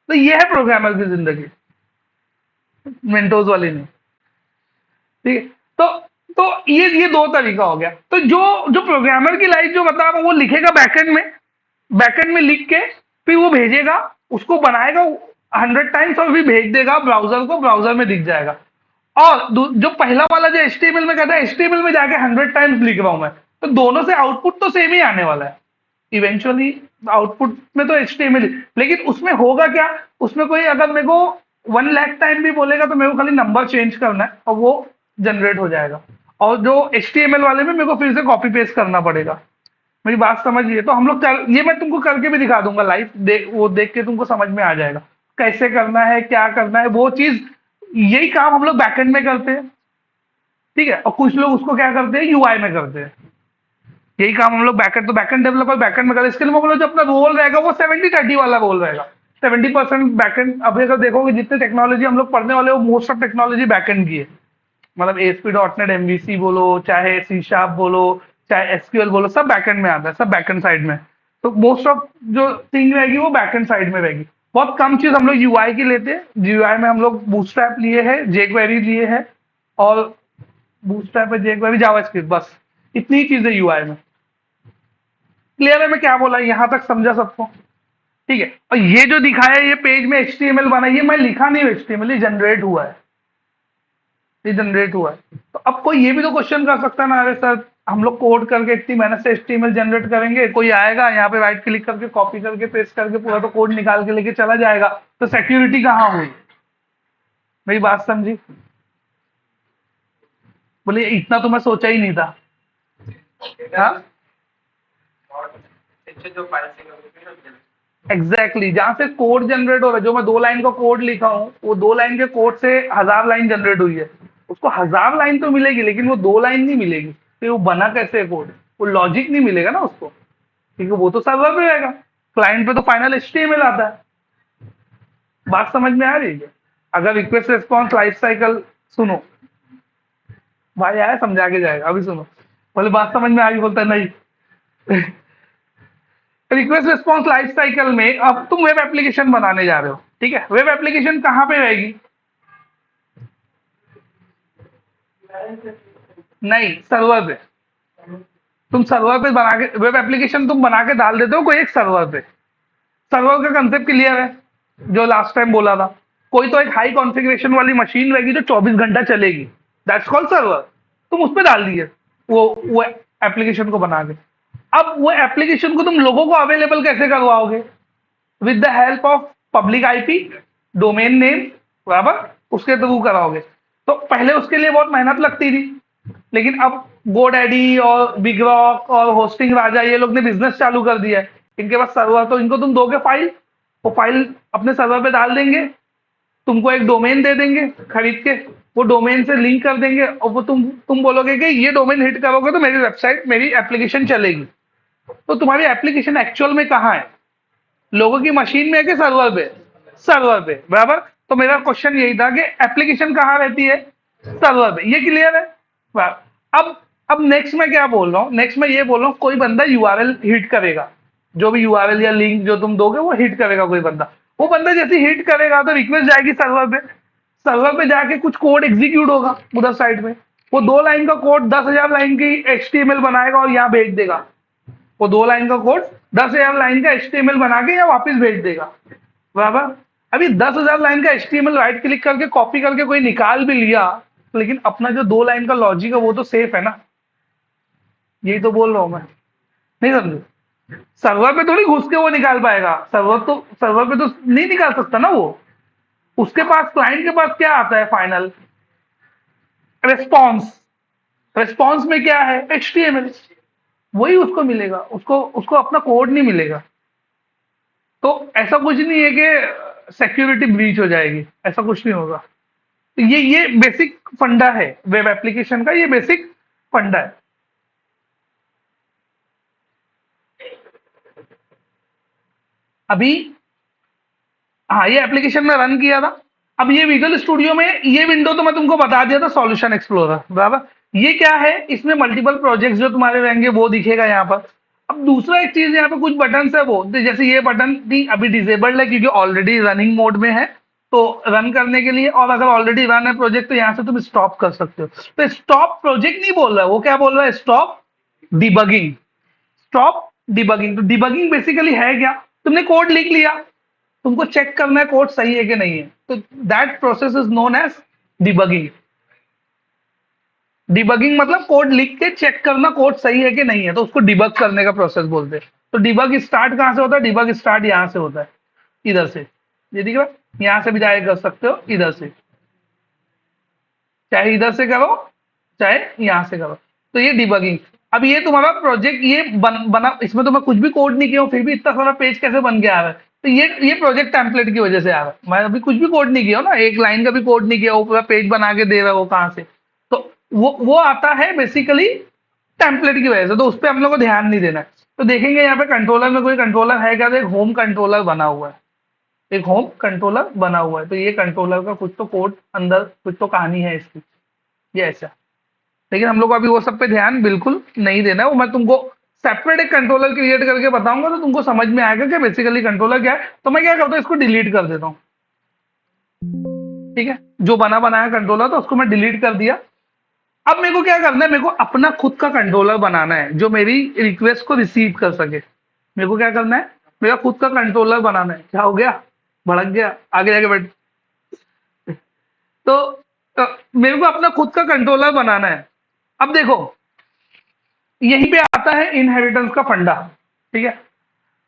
तो ये है प्रोग्रामर की जिंदगी, मेंटोस वाली नहीं, ठीक है। तो ये दो तरीका हो गया। तो जो प्रोग्रामर की लाइफ जो बता रहा हूं, वो लिखेगा बैकएंड में, बैकएंड में लिख के फिर वो भेजेगा, उसको बनाएगा 100 टाइम्स और फिर भेज देगा ब्राउजर को, ब्राउजर में दिख जाएगा। और जो पहला वाला जो एचटीएमएल में कहता है, एचटीएमएल में जाके 100 टाइम्स लिख रहा हूं मैं, तो दोनों से आउटपुट तो सेम ही आने वाला है इवेंचुअली। आउटपुट में तो एचटीएमएल, लेकिन उसमें होगा क्या, उसमें कोई अगर मेरे को 1 लाख टाइम भी बोलेगा, तो मेरे को खाली नंबर चेंज करना है और वो जनरेट हो जाएगा। और जो एचटीएमएल वाले में मेरे को फिर से कॉपी पेस्ट करना पड़ेगा। मेरी बात समझिए। तो हम लोग ये मैं तुमको करके भी दिखा दूंगा लाइव, वो देख के तुमको समझ में आ जाएगा कैसे करना है, क्या करना है, वो चीज। यही काम हम लोग बैकएंड में करते हैं, ठीक है। और कुछ लोग उसको क्या करते हैं, यूआई में करते हैं। यही काम हम लोग बैकएंड, तो बैकएंड डेवलपर बैकएंड में करते हैं। इसके लिए मैं बोला, जो अपना रोल रहेगा वो 70-30 वाला रोल रहेगा। 70% बैकएंड। अभी अगर देखोगे जितने टेक्नोलॉजी हम लोग पढ़ने वाले हो, मोस्ट ऑफ टेक्नोलॉजी बैकएंड की है। मतलब ASP.NET MVC बोलो, चाहे सी शार्प बोलो, चाहे एसक्यूएल बोलो, सब बैकएंड में आता है, सब बैकएंड साइड में। तो मोस्ट ऑफ जो थिंग रहेगी वो बैकएंड साइड में रहेगी। बहुत कम चीज हम लोग यूआई की लेते हैं। यूआई में हम लोग बूटस्ट्रैप लिए है, जेक्वेरी लिए है, और बूटस्ट्रैप है, जेक्वेरी, जावास्क्रिप्ट, बस इतनी चीजें यूआई में। क्लियर है मैं क्या बोला? यहां तक समझा सबको? ठीक है। और ये जो दिखाया है, ये पेज में एचटीएमएल बना, ये मैं लिखा नहीं हूं, एचटीएमएल जनरेट हुआ है, ये जनरेट हुआ है। तो अब कोई ये भी तो क्वेश्चन कर सकता है ना, अरे सर हम लोग कोड करके इतनी मेहनत से एचटीएमएल जनरेट करेंगे, कोई आएगा यहाँ पे राइट क्लिक करके कॉपी करके पेस्ट करके पूरा तो कोड निकाल के लेके चला जाएगा, तो सिक्योरिटी कहाँ हुई? मेरी बात समझी? बोले इतना तो मैं सोचा ही नहीं था। हाँ, और पीछे जो फाइल से करोगे ना, एग्जैक्टली जहां से कोड जनरेट हो रहा है, जो मैं 2 लाइन का कोड लिखा हूँ, वो 2 लाइन के कोड से 1000 लाइन जनरेट हुई है। उसको 1000 लाइन तो मिलेगी, लेकिन वो 2 लाइन नहीं मिलेगी। तो वो बना कैसे है कोड? वो लॉजिक नहीं मिलेगा ना उसको, क्योंकि वो तो सर्वर पे रहेगा। क्लाइंट पे तो फाइनल एचटीएमएल आता है। बात समझ में आ रही है? अगर रिक्वेस्ट रिस्पॉन्स लाइफ साइकिल सुनो, भाई आया समझा के जाएगा, अभी सुनो। बोले बात समझ में आ गई, बोलता है नहीं। रिक्वेस्ट रिस्पॉन्स लाइफ साइकिल में अब तुम वेब एप्लीकेशन बनाने जा रहे हो, ठीक है? वेब एप्लीकेशन कहाँ पे रहेगी? नहीं, सर्वर पे। तुम सर्वर पे बना के वेब एप्लीकेशन तुम बना के डाल देते हो कोई एक सर्वर पे। सर्वर का कंसेप्ट क्लियर है, जो लास्ट टाइम बोला था। कोई तो एक हाई कॉन्फ़िगरेशन वाली मशीन रहेगी जो 24 घंटा चलेगी, दैट्स कॉल्ड सर्वर। तुम उस पे डाल दिए वो एप्लीकेशन को बना के। अब वो एप्लीकेशन को तुम लोगों को अवेलेबल कैसे करवाओगे? With the help of public IP, domain name, बराबर, उसके थ्रू कराओगे। तो पहले उसके लिए बहुत मेहनत लगती थी, लेकिन अब गोडैडी और बिग रॉक और होस्टिंग राजा ये लोग ने बिजनेस चालू कर दिया है। इनके पास सर्वर, तो इनको तुम दोगे फाइल, वो फाइल अपने सर्वर पे डाल देंगे, तुमको एक डोमेन दे देंगे खरीद के, वो डोमेन से लिंक कर देंगे, और वो तुम बोलोगे कि ये डोमेन हिट करोगे तो मेरी वेबसाइट, मेरी एप्लीकेशन चलेगी। तो तुम्हारी एप्लीकेशन एक्चुअल में कहाँ है? लोगों की मशीन में है कि सर्वर पे? सर्वर पे, बराबर। तो मेरा क्वेश्चन यही था कि एप्लीकेशन कहाँ रहती है? सर्वर पे। ये क्लियर है? बराबर। अब नेक्स्ट मैं क्या बोल रहा हूँ? नेक्स्ट मैं ये बोल रहा हूँ, कोई बंदा यूआरएल हिट करेगा, जो भी यूआरएल या लिंक जो तुम दोगे वो हिट करेगा कोई बंदा। वो बंदा जैसे हिट करेगा तो रिक्वेस्ट जाएगी सर्वर पे। सर्वर पे जाके कुछ कोड एग्जीक्यूट होगा उधर साइड में। वो 2 लाइन का कोड 10,000 लाइन की एचटीएमएल बनाएगा और यहाँ भेज देगा। वो 2 लाइन का कोड 10,000 लाइन का एचटीएमएल बना के या वापस भेज देगा, बराबर। अभी 10,000 लाइन का एचटीएमएल राइट क्लिक करके कॉपी करके कोई निकाल भी लिया, लेकिन अपना जो 2 लाइन का लॉजिक है वो तो सेफ है ना। यही तो बोल रहा हूं मैं, नहीं समझे? सर्वर पे थोड़ी घुस के वो निकाल पाएगा, सर्वर पे तो नहीं निकाल सकता ना वो। उसके पास, क्लाइंट के पास क्या आता है? Final response. रिस्पॉन्स में क्या है? एचटीएमएल। वही उसको मिलेगा, उसको उसको अपना कोड नहीं मिलेगा। तो ऐसा कुछ नहीं है कि सिक्योरिटी ब्रीच हो जाएगी, ऐसा कुछ नहीं होगा। तो ये बेसिक फंडा है वेब एप्लीकेशन का, ये बेसिक फंडा है। अभी, हाँ, ये एप्लीकेशन में रन किया था। अब ये विजुअल स्टूडियो में ये विंडो तो मैं तुमको बता दिया था, सॉल्यूशन एक्सप्लोरर, बराबर। ये क्या है? इसमें मल्टीपल प्रोजेक्ट्स जो तुम्हारे रहेंगे वो दिखेगा यहाँ पर। अब दूसरा एक चीज, यहाँ पे कुछ बटन है, वो तो जैसे ये बटन भी अभी डिसेबल्ड है क्योंकि ऑलरेडी रनिंग मोड में है। तो रन करने के लिए, और अगर ऑलरेडी रन है प्रोजेक्ट, तो यहाँ से तुम स्टॉप कर सकते हो। तो स्टॉप प्रोजेक्ट नहीं बोल रहा है वो, क्या बोल रहा है? Stop debugging. Stop debugging. तो डिबगिंग बेसिकली है क्या? तुमने कोड लिख लिया, तुमको चेक करना है कोड सही है कि नहीं है, तो that process is known as debugging. Debugging मतलब कोड लिख के चेक करना कोड सही है कि नहीं है, तो उसको डिबग करने का प्रोसेस बोलते हैं। तो डिबग स्टार्ट कहां से होता है? डिबग स्टार्ट यहां से होता है, इधर से। ये देखिए, यहां से भी जाके कर सकते हो, इधर से, चाहे इधर से करो चाहे यहां से करो। तो ये डिबगिंग। अब ये तुम्हारा प्रोजेक्ट ये बना, इसमें तो मैं कुछ भी कोड नहीं किया हूं, फिर भी इतना सारा पेज कैसे बन के आ रहा है? तो ये प्रोजेक्ट टेम्पलेट की वजह से आ रहा है। मैं अभी कुछ भी कोड नहीं किया हूं ना, 1 लाइन का भी कोड नहीं किया, वो पूरा पेज बना के दे रहा है, वो कहां से? तो वो आता है बेसिकली टेम्पलेट की वजह से, तो उस पर हम लोग को ध्यान नहीं देना है। तो देखेंगे यहाँ पे कंट्रोलर में कोई कंट्रोलर है क्या? तो एक होम कंट्रोलर बना हुआ है, एक होम कंट्रोलर बना हुआ है। तो ये कंट्रोलर का कुछ तो कोड अंदर, कुछ तो कहानी है इसकी, ये ऐसा। लेकिन हम लोग को अभी वो सब पे ध्यान बिल्कुल नहीं देना है। वो मैं तुमको सेपरेट एक कंट्रोलर क्रिएट करके बताऊंगा, तो तुमको समझ में आएगा कि बेसिकली कंट्रोलर क्या है। तो मैं क्या करता हूँ, इसको डिलीट कर देता हूँ, ठीक है? जो बना बनाया कंट्रोलर था उसको मैं डिलीट कर दिया। अब मेरे को क्या करना है? मेरे को अपना खुद का कंट्रोलर बनाना है जो मेरी रिक्वेस्ट को रिसीव कर सके। मेरे को क्या करना है? मेरा खुद का कंट्रोलर बनाना है। क्या हो गया? भड़क गया? आगे जाके बैठ। तो मेरे को अपना खुद का कंट्रोलर बनाना है। अब देखो, यहीं पे आता है इनहेरिटेंस का फंडा, ठीक है?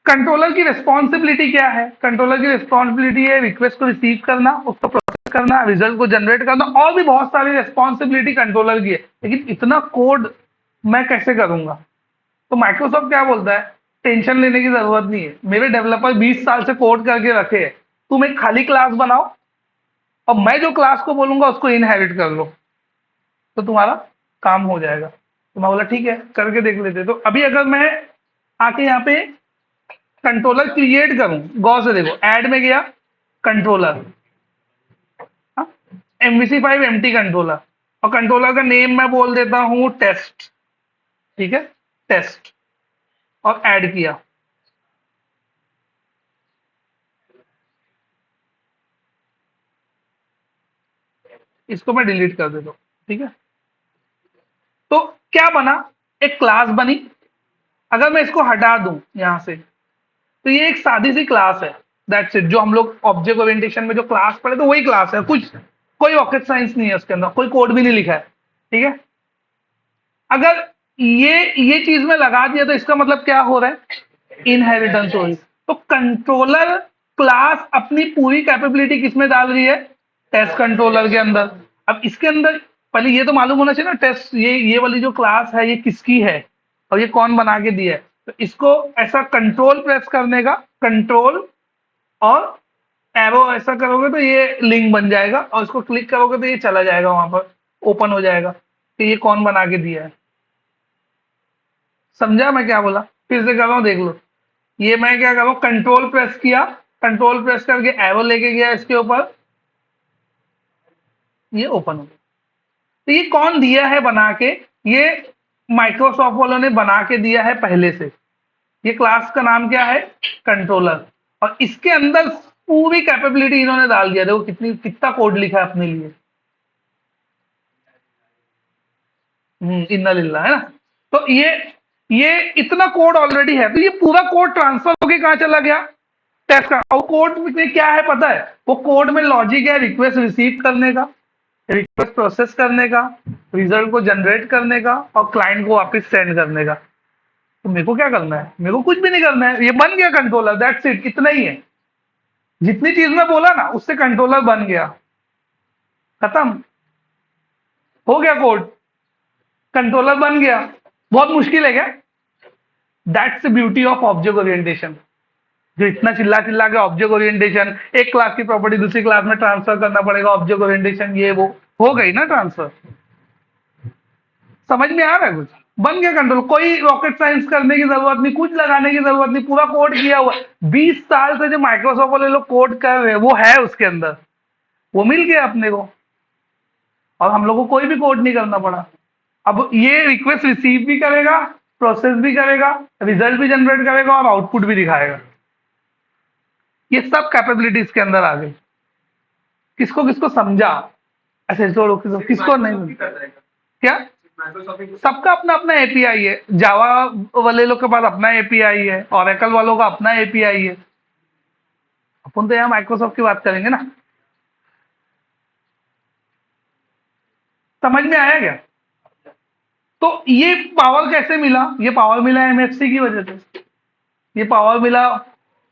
कंट्रोलर की रिस्पॉन्सिबिलिटी क्या है? कंट्रोलर की रिस्पॉन्सिबिलिटी है रिक्वेस्ट को रिसीव करना, उसको प्रोसेस करना, रिजल्ट को जनरेट करना, और भी बहुत सारी रिस्पॉन्सिबिलिटी कंट्रोलर की है। लेकिन इतना कोड मैं कैसे करूंगा? तो माइक्रोसॉफ्ट क्या बोलता है? टेंशन लेने की जरूरत नहीं है। मेरे डेवलपर 20 साल से कोड करके रखे हैं। तुम एक खाली क्लास बनाओ और मैं जो क्लास को बोलूंगा उसको इनहेरिट कर लो, तो तुम्हारा काम हो जाएगा। तो मैं बोला ठीक है, करके देख लेते। तो अभी अगर मैं आके यहाँ पे कंट्रोलर क्रिएट करूं, गौर से देखो, ऐड में गया कंट्रोलर, MVC5 एमटी कंट्रोलर, और कंट्रोलर का नेम मैं बोल देता हूं टेस्ट, ठीक है, टेस्ट, और ऐड किया। इसको मैं डिलीट कर देता हूं, ठीक है। तो क्या बना, एक क्लास बनी। अगर मैं इसको हटा दूं यहां से, तो ये एक सादी सी क्लास है, दैट्स इट। जो हम लोग ऑब्जेक्ट ओरिएंटेशन में जो क्लास पढ़े तो वही क्लास है, कुछ कोई रॉकेट साइंस नहीं है उसके अंदर, कोई कोड भी नहीं लिखा है, ठीक है। अगर ये चीज में लगा दिया तो इसका मतलब क्या हो रहा है, इनहेरिटेंस हो रही। तो कंट्रोलर क्लास अपनी पूरी कैपेबिलिटी किसमें डाल रही है, टेस्ट कंट्रोलर के अंदर। अब इसके अंदर पहले ये तो मालूम होना चाहिए ना, टेस्ट, ये वाली जो क्लास है ये किसकी है और ये कौन बना के दिया है। तो इसको ऐसा कंट्रोल प्रेस करने का, कंट्रोल और एरो ऐसा करोगे तो ये लिंक बन जाएगा, और इसको क्लिक करोगे तो ये चला जाएगा, वहां पर ओपन हो जाएगा कि ये कौन बना के दिया है। समझा मैं क्या बोला, फिर से कर रहा हूं, देख लो। ये मैं क्या कर रहा हूं, कंट्रोल प्रेस किया, कंट्रोल प्रेस करके एरो लेके गया इसके ऊपर, ये ओपन हो गया। तो ये कौन दिया है बना के, ये माइक्रोसॉफ्ट वालों ने बना के दिया है पहले से। ये क्लास का नाम क्या है, कंट्रोलर, और इसके अंदर पूरी कैपेबिलिटी इन्होंने डाल दिया। देखो कितना कोड लिखा है अपने लिए। इन्ना लिल्ला है ना। तो ये इतना कोड ऑलरेडी है, तो ये पूरा कोड ट्रांसफर होके कहां चला गया, टेस्ट का। और कोड में क्या है पता है, वो कोड में लॉजिक है रिक्वेस्ट रिसीव करने का, रिक्वेस्ट प्रोसेस करने का, रिजल्ट को जनरेट करने का, और क्लाइंट को वापस सेंड करने का। तो मेरे को क्या करना है, मेरे को कुछ भी नहीं करना है, ये बन गया कंट्रोलर, दैट्स इट, इतना ही है। जितनी चीज मैं बोला ना उससे कंट्रोलर बन गया, खत्म हो गया कोड, कंट्रोलर बन गया। बहुत मुश्किल है क्या, that's the beauty of object orientation. जो इतना चिल्ला चिल्ला के ऑब्जेक्ट ओरिएंटेशन, एक क्लास की प्रॉपर्टी दूसरी क्लास में ट्रांसफर करना पड़ेगा, ऑब्जेक्ट ओरिएंटेशन, ये वो हो गई ना ट्रांसफर। समझ में आ रहा है कुछ, बन गया कंट्रोल। कोई रॉकेट साइंस करने की जरूरत नहीं, कुछ लगाने की जरूरत नहीं, पूरा कोड किया हुआ। 20 साल से जो माइक्रोसॉफ्ट वाले लोग कोड कर रहे हैं वो है उसके अंदर, वो मिल गया अपने को, और हम लोग को कोई भी कोड नहीं करना पड़ा। अब ये रिक्वेस्ट रिसीव भी करेगा, प्रोसेस भी करेगा, रिजल्ट भी जनरेट करेगा, और आउटपुट भी दिखाएगा। ये सब कैपेबिलिटीज के अंदर आ गई। किसको किसको समझा, ऐसे छोड़ो, किसको नहीं, क्या सबका अपना अपना एपीआई है। जावा वाले लोग के पास अपना एपीआई है, ओरेकल वालों का अपना एपीआई है। अपन तो यहाँ माइक्रोसॉफ्ट की बात करेंगे ना। समझ में आया क्या। तो ये पावर कैसे मिला, ये पावर मिला एमएफसी की वजह से, ये पावर मिला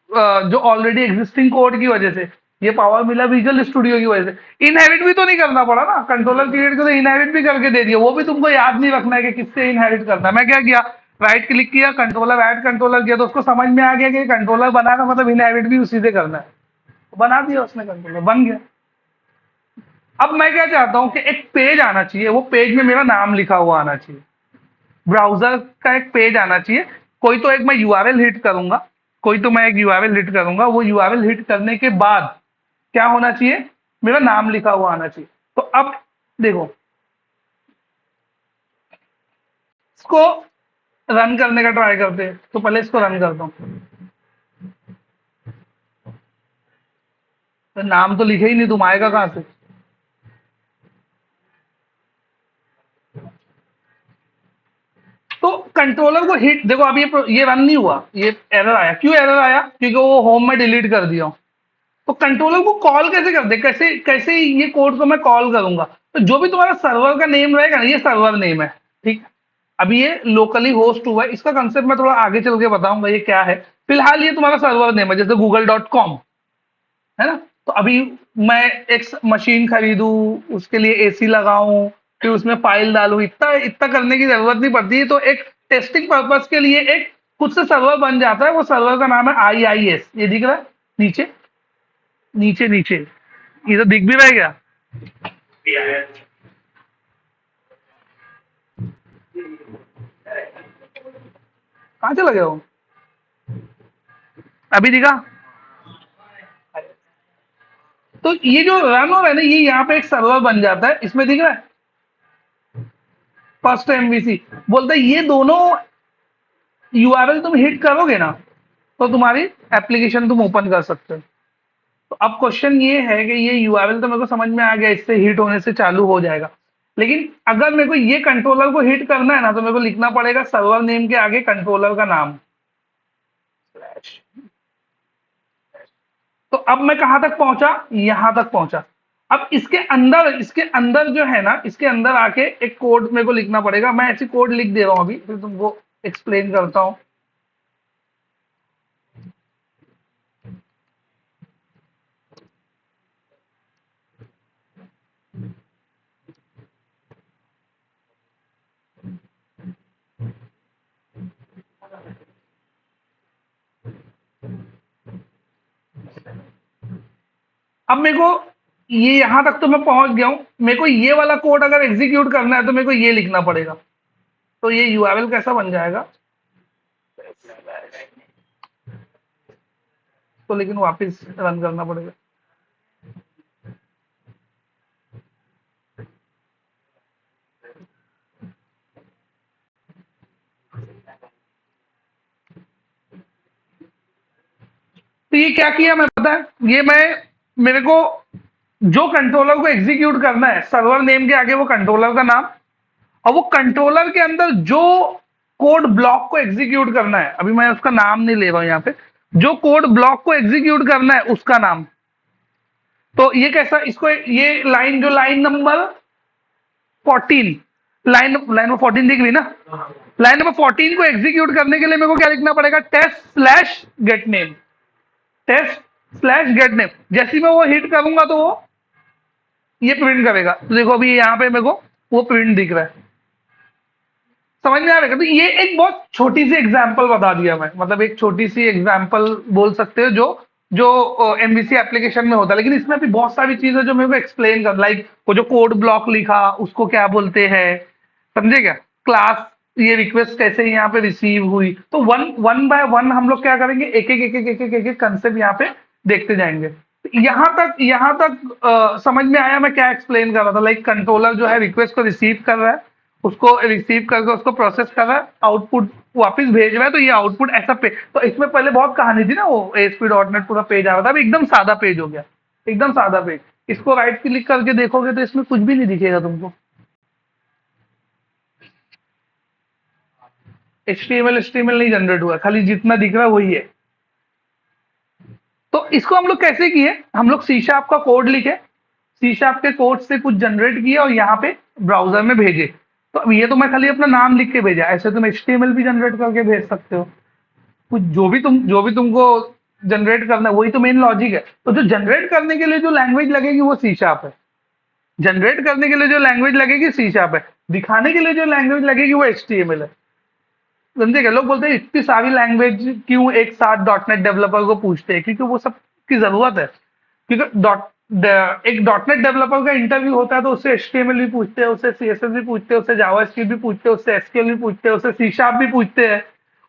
जो ऑलरेडी एग्जिस्टिंग कोड की वजह से, ये पावर मिला विजुअल स्टूडियो की वजह से। इनहेरिट भी तो नहीं करना पड़ा ना, कंट्रोलर क्रिएट कर इनहेरिट भी करके दे दिया। वो भी तुमको याद नहीं रखना है कि किससे इनहेरिट करना है। मैं क्या किया, राइट क्लिक किया, कंट्रोलर ऐड कंट्रोलर किया, तो उसको समझ में आ गया कि कंट्रोलर बनाना मतलब इनहेरिट भी उसी से करना है, बना दिया उसने, कंट्रोलर बन गया। अब मैं क्या चाहता हूं कि एक पेज आना चाहिए, वो पेज में मेरा नाम लिखा हुआ आना चाहिए। ब्राउजर का एक पेज आना चाहिए, कोई तो एक मैं यूआरएल हिट करूंगा, कोई तो मैं एक यूआरएल हिट करूंगा। वो यूआरएल हिट करने के बाद क्या होना चाहिए, मेरा नाम लिखा हुआ आना चाहिए। तो अब देखो, इसको रन करने का ट्राई करते हैं। तो पहले इसको रन करता हूं, तो नाम तो लिखे ही नहीं, तुम आएगा कहां से। तो कंट्रोलर को हिट, देखो अब ये रन नहीं हुआ, ये एरर आया। क्यों एरर आया, क्योंकि वो होम में डिलीट कर दिया। तो कंट्रोलर को कॉल कैसे करते, कैसे कैसे ये कोड को मैं कॉल करूंगा। तो जो भी तुम्हारा सर्वर का नेम रहेगा ना, ये सर्वर नेम है, ठीक। अभी ये लोकली होस्ट हुआ है, इसका कंसेप्ट मैं थोड़ा आगे चल के बताऊंगा ये क्या है। फिलहाल ये तुम्हारा सर्वर नेम है, जैसे google.com है ना। तो अभी मैं एक मशीन खरीदूं, उसके लिए एसी लगाऊं, फिर उसमें फाइल डालूं, इतना इतना करने की जरूरत नहीं पड़ती है। तो एक टेस्टिंग पर्पस के लिए एक खुद से सर्वर बन जाता है। वो सर्वर का नाम है IIS। ये दिख रहा है नीचे नीचे नीचे, ये तो दिख भी रहा है क्या? कहाँ चला गया वो? अभी दिखा? तो ये जो रन हो रहा है ना, ये यहाँ पे एक सर्वर बन जाता है, इसमें दिख रहा है फर्स्ट MVC। बोलता है ये दोनों URL तुम हिट करोगे ना, तो तुम्हारी एप्लीकेशन तुम ओपन कर सकते हो। तो अब क्वेश्चन ये है कि ये URL तो मेरे को समझ में आ गया, इससे हिट होने से चालू हो जाएगा। लेकिन अगर मेरे को ये कंट्रोलर को हिट करना है ना, तो मेरे को लिखना पड़ेगा सर्वर नेम के आगे कंट्रोलर का नाम। तो अब मैं कहां तक पहुंचा? यहां तक पहुंचा। अब इसके अंदर जो है ना, इसके अंदर आके एक कोड मेरे को लिखना पड़ेगा। मैं ऐसी कोड लिख दे रहा हूं अभी, फिर तुमको एक्सप्लेन करता हूं। अब मेरे को ये यहां तक तो मैं पहुंच गया हूं। मेरे को ये वाला कोड अगर एग्जीक्यूट करना है, तो मेरे को ये लिखना पड़ेगा। तो ये URL कैसा बन जाएगा? तो लेकिन वापस रन करना पड़ेगा। तो ये क्या किया मैं पता है? ये मैं मेरे को जो कंट्रोलर को एग्जीक्यूट करना है, सर्वर नेम के आगे वो कंट्रोलर का नाम, और वो कंट्रोलर के अंदर जो कोड ब्लॉक को एग्जीक्यूट करना है, अभी मैं उसका नाम नहीं ले रहा हूं यहाँ पे, जो कोड ब्लॉक को एग्जीक्यूट करना है उसका नाम। तो ये कैसा, इसको ये लाइन, जो line number 14, line line number 14 दिख रही ना? लाइन नंबर 14 को एग्जीक्यूट करने के लिए मेरे को क्या लिखना पड़ेगा? टेस्ट/गेट नेम। टेस्ट/गेट नेम। जैसे ही मैं वो हिट करूंगा, तो वो ये प्रिंट करेगा। तो देखो अभी यहाँ पे मेरे को वो प्रिंट दिख रहा है। समझ में आ रहा है? तो ये एक बहुत छोटी सी एग्जांपल बता दिया मैं, मतलब एक छोटी सी एग्जांपल बोल सकते हो, जो जो MVC एप्लीकेशन में होता है। लेकिन इसमें भी बहुत सारी चीजें जो मेरे को एक्सप्लेन कर, लाइक वो जो कोड ब्लॉक लिखा उसको क्या बोलते हैं, समझे क्या? क्लास, ये रिक्वेस्ट कैसे यहाँ पे रिसीव हुई। तो वन वन बाय वन हम लोग क्या करेंगे, एक एक कंसेप्ट यहाँ पे देखते जाएंगे। यहाँ तक समझ में आया मैं क्या एक्सप्लेन कर रहा था? लाइक कंट्रोलर जो है रिक्वेस्ट को रिसीव कर रहा है, उसको रिसीव करके उसको प्रोसेस कर रहा है, आउटपुट वापस भेज रहा है। तो ये आउटपुट ऐसा पे, तो इसमें पहले बहुत कहानी थी ना, वो ASP.NET पूरा पेज आ रहा था, अब एकदम सादा पेज हो गया, एकदम सादा पेज। इसको राइट क्लिक करके देखोगे तो इसमें कुछ भी नहीं दिखेगा तुमको। HTML नहीं जनरेट हुआ, खाली जितना दिख रहा है वही है। तो इसको हम लोग कैसे किए? हम लोग C# का कोड लिखे, C# के कोड से कुछ जनरेट किया और यहाँ पे ब्राउजर में भेजे। तो अब ये तो मैं खाली अपना नाम लिख के भेजा, ऐसे तुम HTML भी जनरेट करके भेज सकते हो। कुछ जो भी तुमको जनरेट करना है, वही तो मेन लॉजिक है। तो जो जनरेट करने के लिए जो लैंग्वेज लगेगी वो C# है। जनरेट करने के लिए जो लैंग्वेज लगेगी C# है। दिखाने के लिए जो लैंग्वेज लगेगी वो HTML है। समझे क्या? लोग बोलते हैं इतनी सारी लैंग्वेज क्यों एक साथ .NET डेवलपर को पूछते हैं, क्योंकि वो सब की जरूरत है। क्योंकि एक .NET डेवलपर का इंटरव्यू होता है, तो उससे HTML भी पूछते हैं, उससे CSS भी पूछते हैं, उससे जावास्क्रिप्ट भी पूछते हैं, उससे SQL भी पूछते हैं, उससे C# भी पूछते हैं,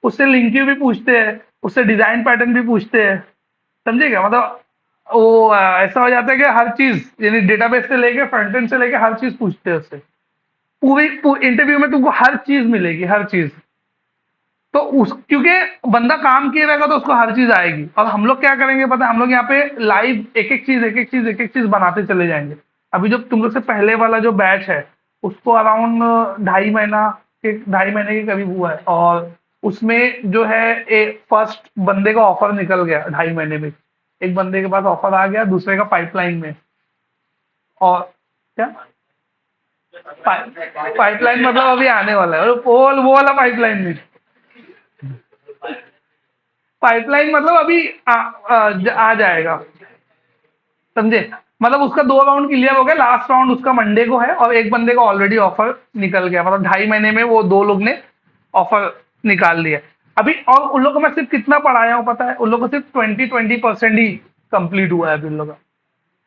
उससे लिंक्यू भी पूछते हैं, उससे डिजाइन पैटर्न भी पूछते हैं। समझे क्या? मतलब वो ऐसा हो जाता है कि हर चीज, यानी डेटाबेस से लेके फ्रंट एंड से लेके हर चीज पूछते हैं उससे। पूरी इंटरव्यू में तुमको हर चीज मिलेगी, हर चीज। तो उस, क्योंकि बंदा काम किए रहेगा तो उसको हर चीज आएगी। और हम लोग क्या करेंगे पता है? हम लोग यहाँ पे लाइव एक एक चीज बनाते चले जाएंगे। अभी जो तुम लोग से पहले वाला जो बैच है, उसको अराउंड 2.5 महीने के करीब हुआ है, और उसमें जो है फर्स्ट बंदे का ऑफर निकल गया 2.5 महीने में। एक बंदे के पास ऑफर आ गया, दूसरे का पाइपलाइन में। और क्या पाइपलाइन मतलब अभी आने वाला है, वो वाला पाइपलाइन नहीं। पाइपलाइन मतलब अभी आ जाएगा, समझे? मतलब उसका 2 राउंड क्लियर हो गया, लास्ट राउंड उसका मंडे को है, और एक बंदे का ऑलरेडी ऑफर निकल गया। मतलब 2.5 महीने में वो 2 लोग ने ऑफर निकाल लिया। अभी और उन लोगों को मैं सिर्फ कितना पढ़ाया हूँ पता है? उन लोगों को सिर्फ 20% ही कंप्लीट हुआ है अभी उन लोगों का।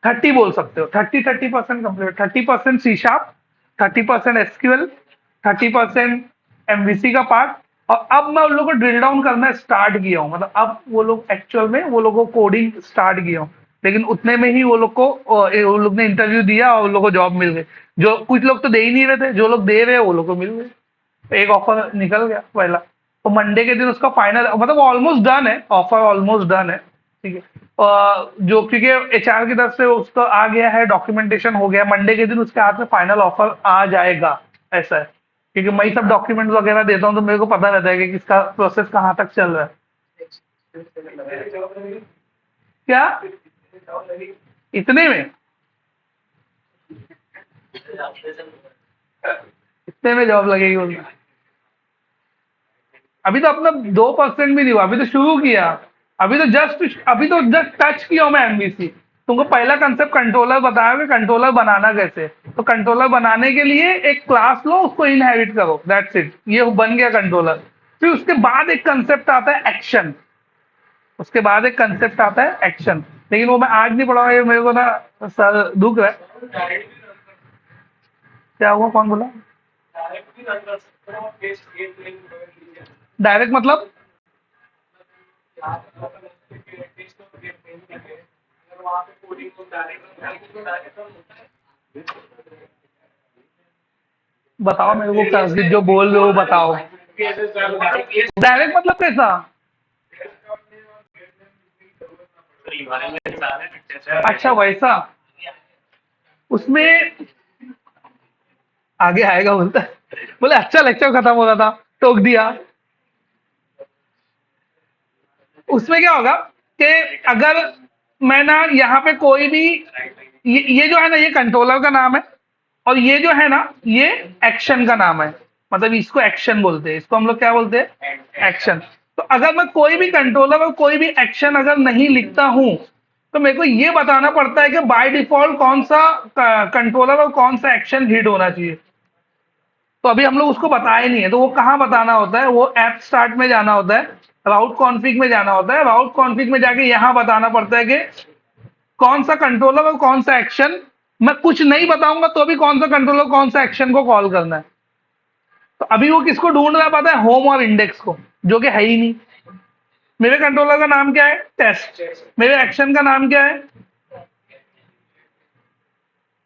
30 बोल सकते हो, 30% complete, 30% C sharp, 30% SQL, 30% MVC का पार्ट। और अब मैं उन लोगों को ड्रिल डाउन करना स्टार्ट किया हूँ, मतलब अब वो लोग एक्चुअल में वो लोगों को कोडिंग स्टार्ट किया हूँ। लेकिन उतने में ही वो लोग को वो लोग ने इंटरव्यू दिया और उन लोग को जॉब मिल गई। जो कुछ लोग तो दे ही नहीं रहे थे, जो लोग दे रहे हैं वो लोग को मिल गई। एक ऑफर निकल गया पहला। तो मंडे के दिन उसका फाइनल, मतलब ऑलमोस्ट डन है, ऑफर ऑलमोस्ट डन है। ठीक है। जो क्योंकि एचआर की तरफ से उसका आ गया है, डॉक्यूमेंटेशन हो गया, मंडे के दिन उसके हाथ में फाइनल ऑफर आ जाएगा, ऐसा है। क्योंकि मैं ही सब डॉक्यूमेंट वगैरह देता हूँ तो मेरे को पता रहता है कि किसका प्रोसेस कहाँ तक चल रहा है। क्या इतने में, इतने में जॉब लगेगी बोलना? अभी तो अपना 2% भी नहीं हुआ, अभी तो शुरू किया। अभी तो जस्ट टच किया हूं मैं एमवीसी। तुमको पहला कंसेप्ट कंट्रोलर बताया कि कंट्रोलर बनाना कैसे। तो कंट्रोलर बनाने के लिए एक क्लास लो, उसको इनहेरिट करो, दैट्स इट, ये बन गया कंट्रोलर। फिर उसके बाद एक कंसेप्ट आता है एक्शन। उसके बाद एक कंसेप्ट आता है एक्शन, लेकिन वो मैं आज नहीं पढ़ाऊंगा, ये मेरे को ना सर दुख रहा है। क्या हुआ, कौन बोला? डायरेक्ट मतलब? बताओ मेरे को, जो बोल रहे हो बताओ। डायरेक्ट मतलब कैसा? अच्छा वैसा। उसमें आगे आएगा बोलता है। बोले अच्छा लेक्चर खत्म हो रहा था, टोक दिया। उसमें क्या होगा कि अगर मैं ना यहाँ पे कोई भी, ये जो है ना, ये कंट्रोलर का नाम है। और ये जो है ना, ये एक्शन का नाम है। मतलब इसको एक्शन बोलते हैं, इसको हम लोग क्या बोलते हैं? एक्शन। तो अगर मैं कोई भी कंट्रोलर और कोई भी एक्शन अगर नहीं लिखता हूं, तो मेरे को ये बताना पड़ता है कि बाय डिफॉल्ट कौन सा कंट्रोलर और कौन सा एक्शन हिट होना चाहिए। तो अभी हम लोग उसको बताए नहीं है, तो वो कहाँ बताना होता है? वो ऐप स्टार्ट में जाना होता है, राउट कॉन्फ़िग में जाना होता है। राउट कॉन्फ़िग में जाके यहाँ बताना पड़ता है कि कौन सा कंट्रोलर और कौन सा एक्शन। मैं कुछ नहीं बताऊंगा तो भी कौन सा कंट्रोलर कौन सा एक्शन को कॉल करना है। तो अभी वो किसको ढूंढ रहा है पता है? होम और इंडेक्स को, जो कि है ही नहीं। मेरे कंट्रोलर का नाम क्या है? टेस्ट। मेरे एक्शन का नाम क्या है?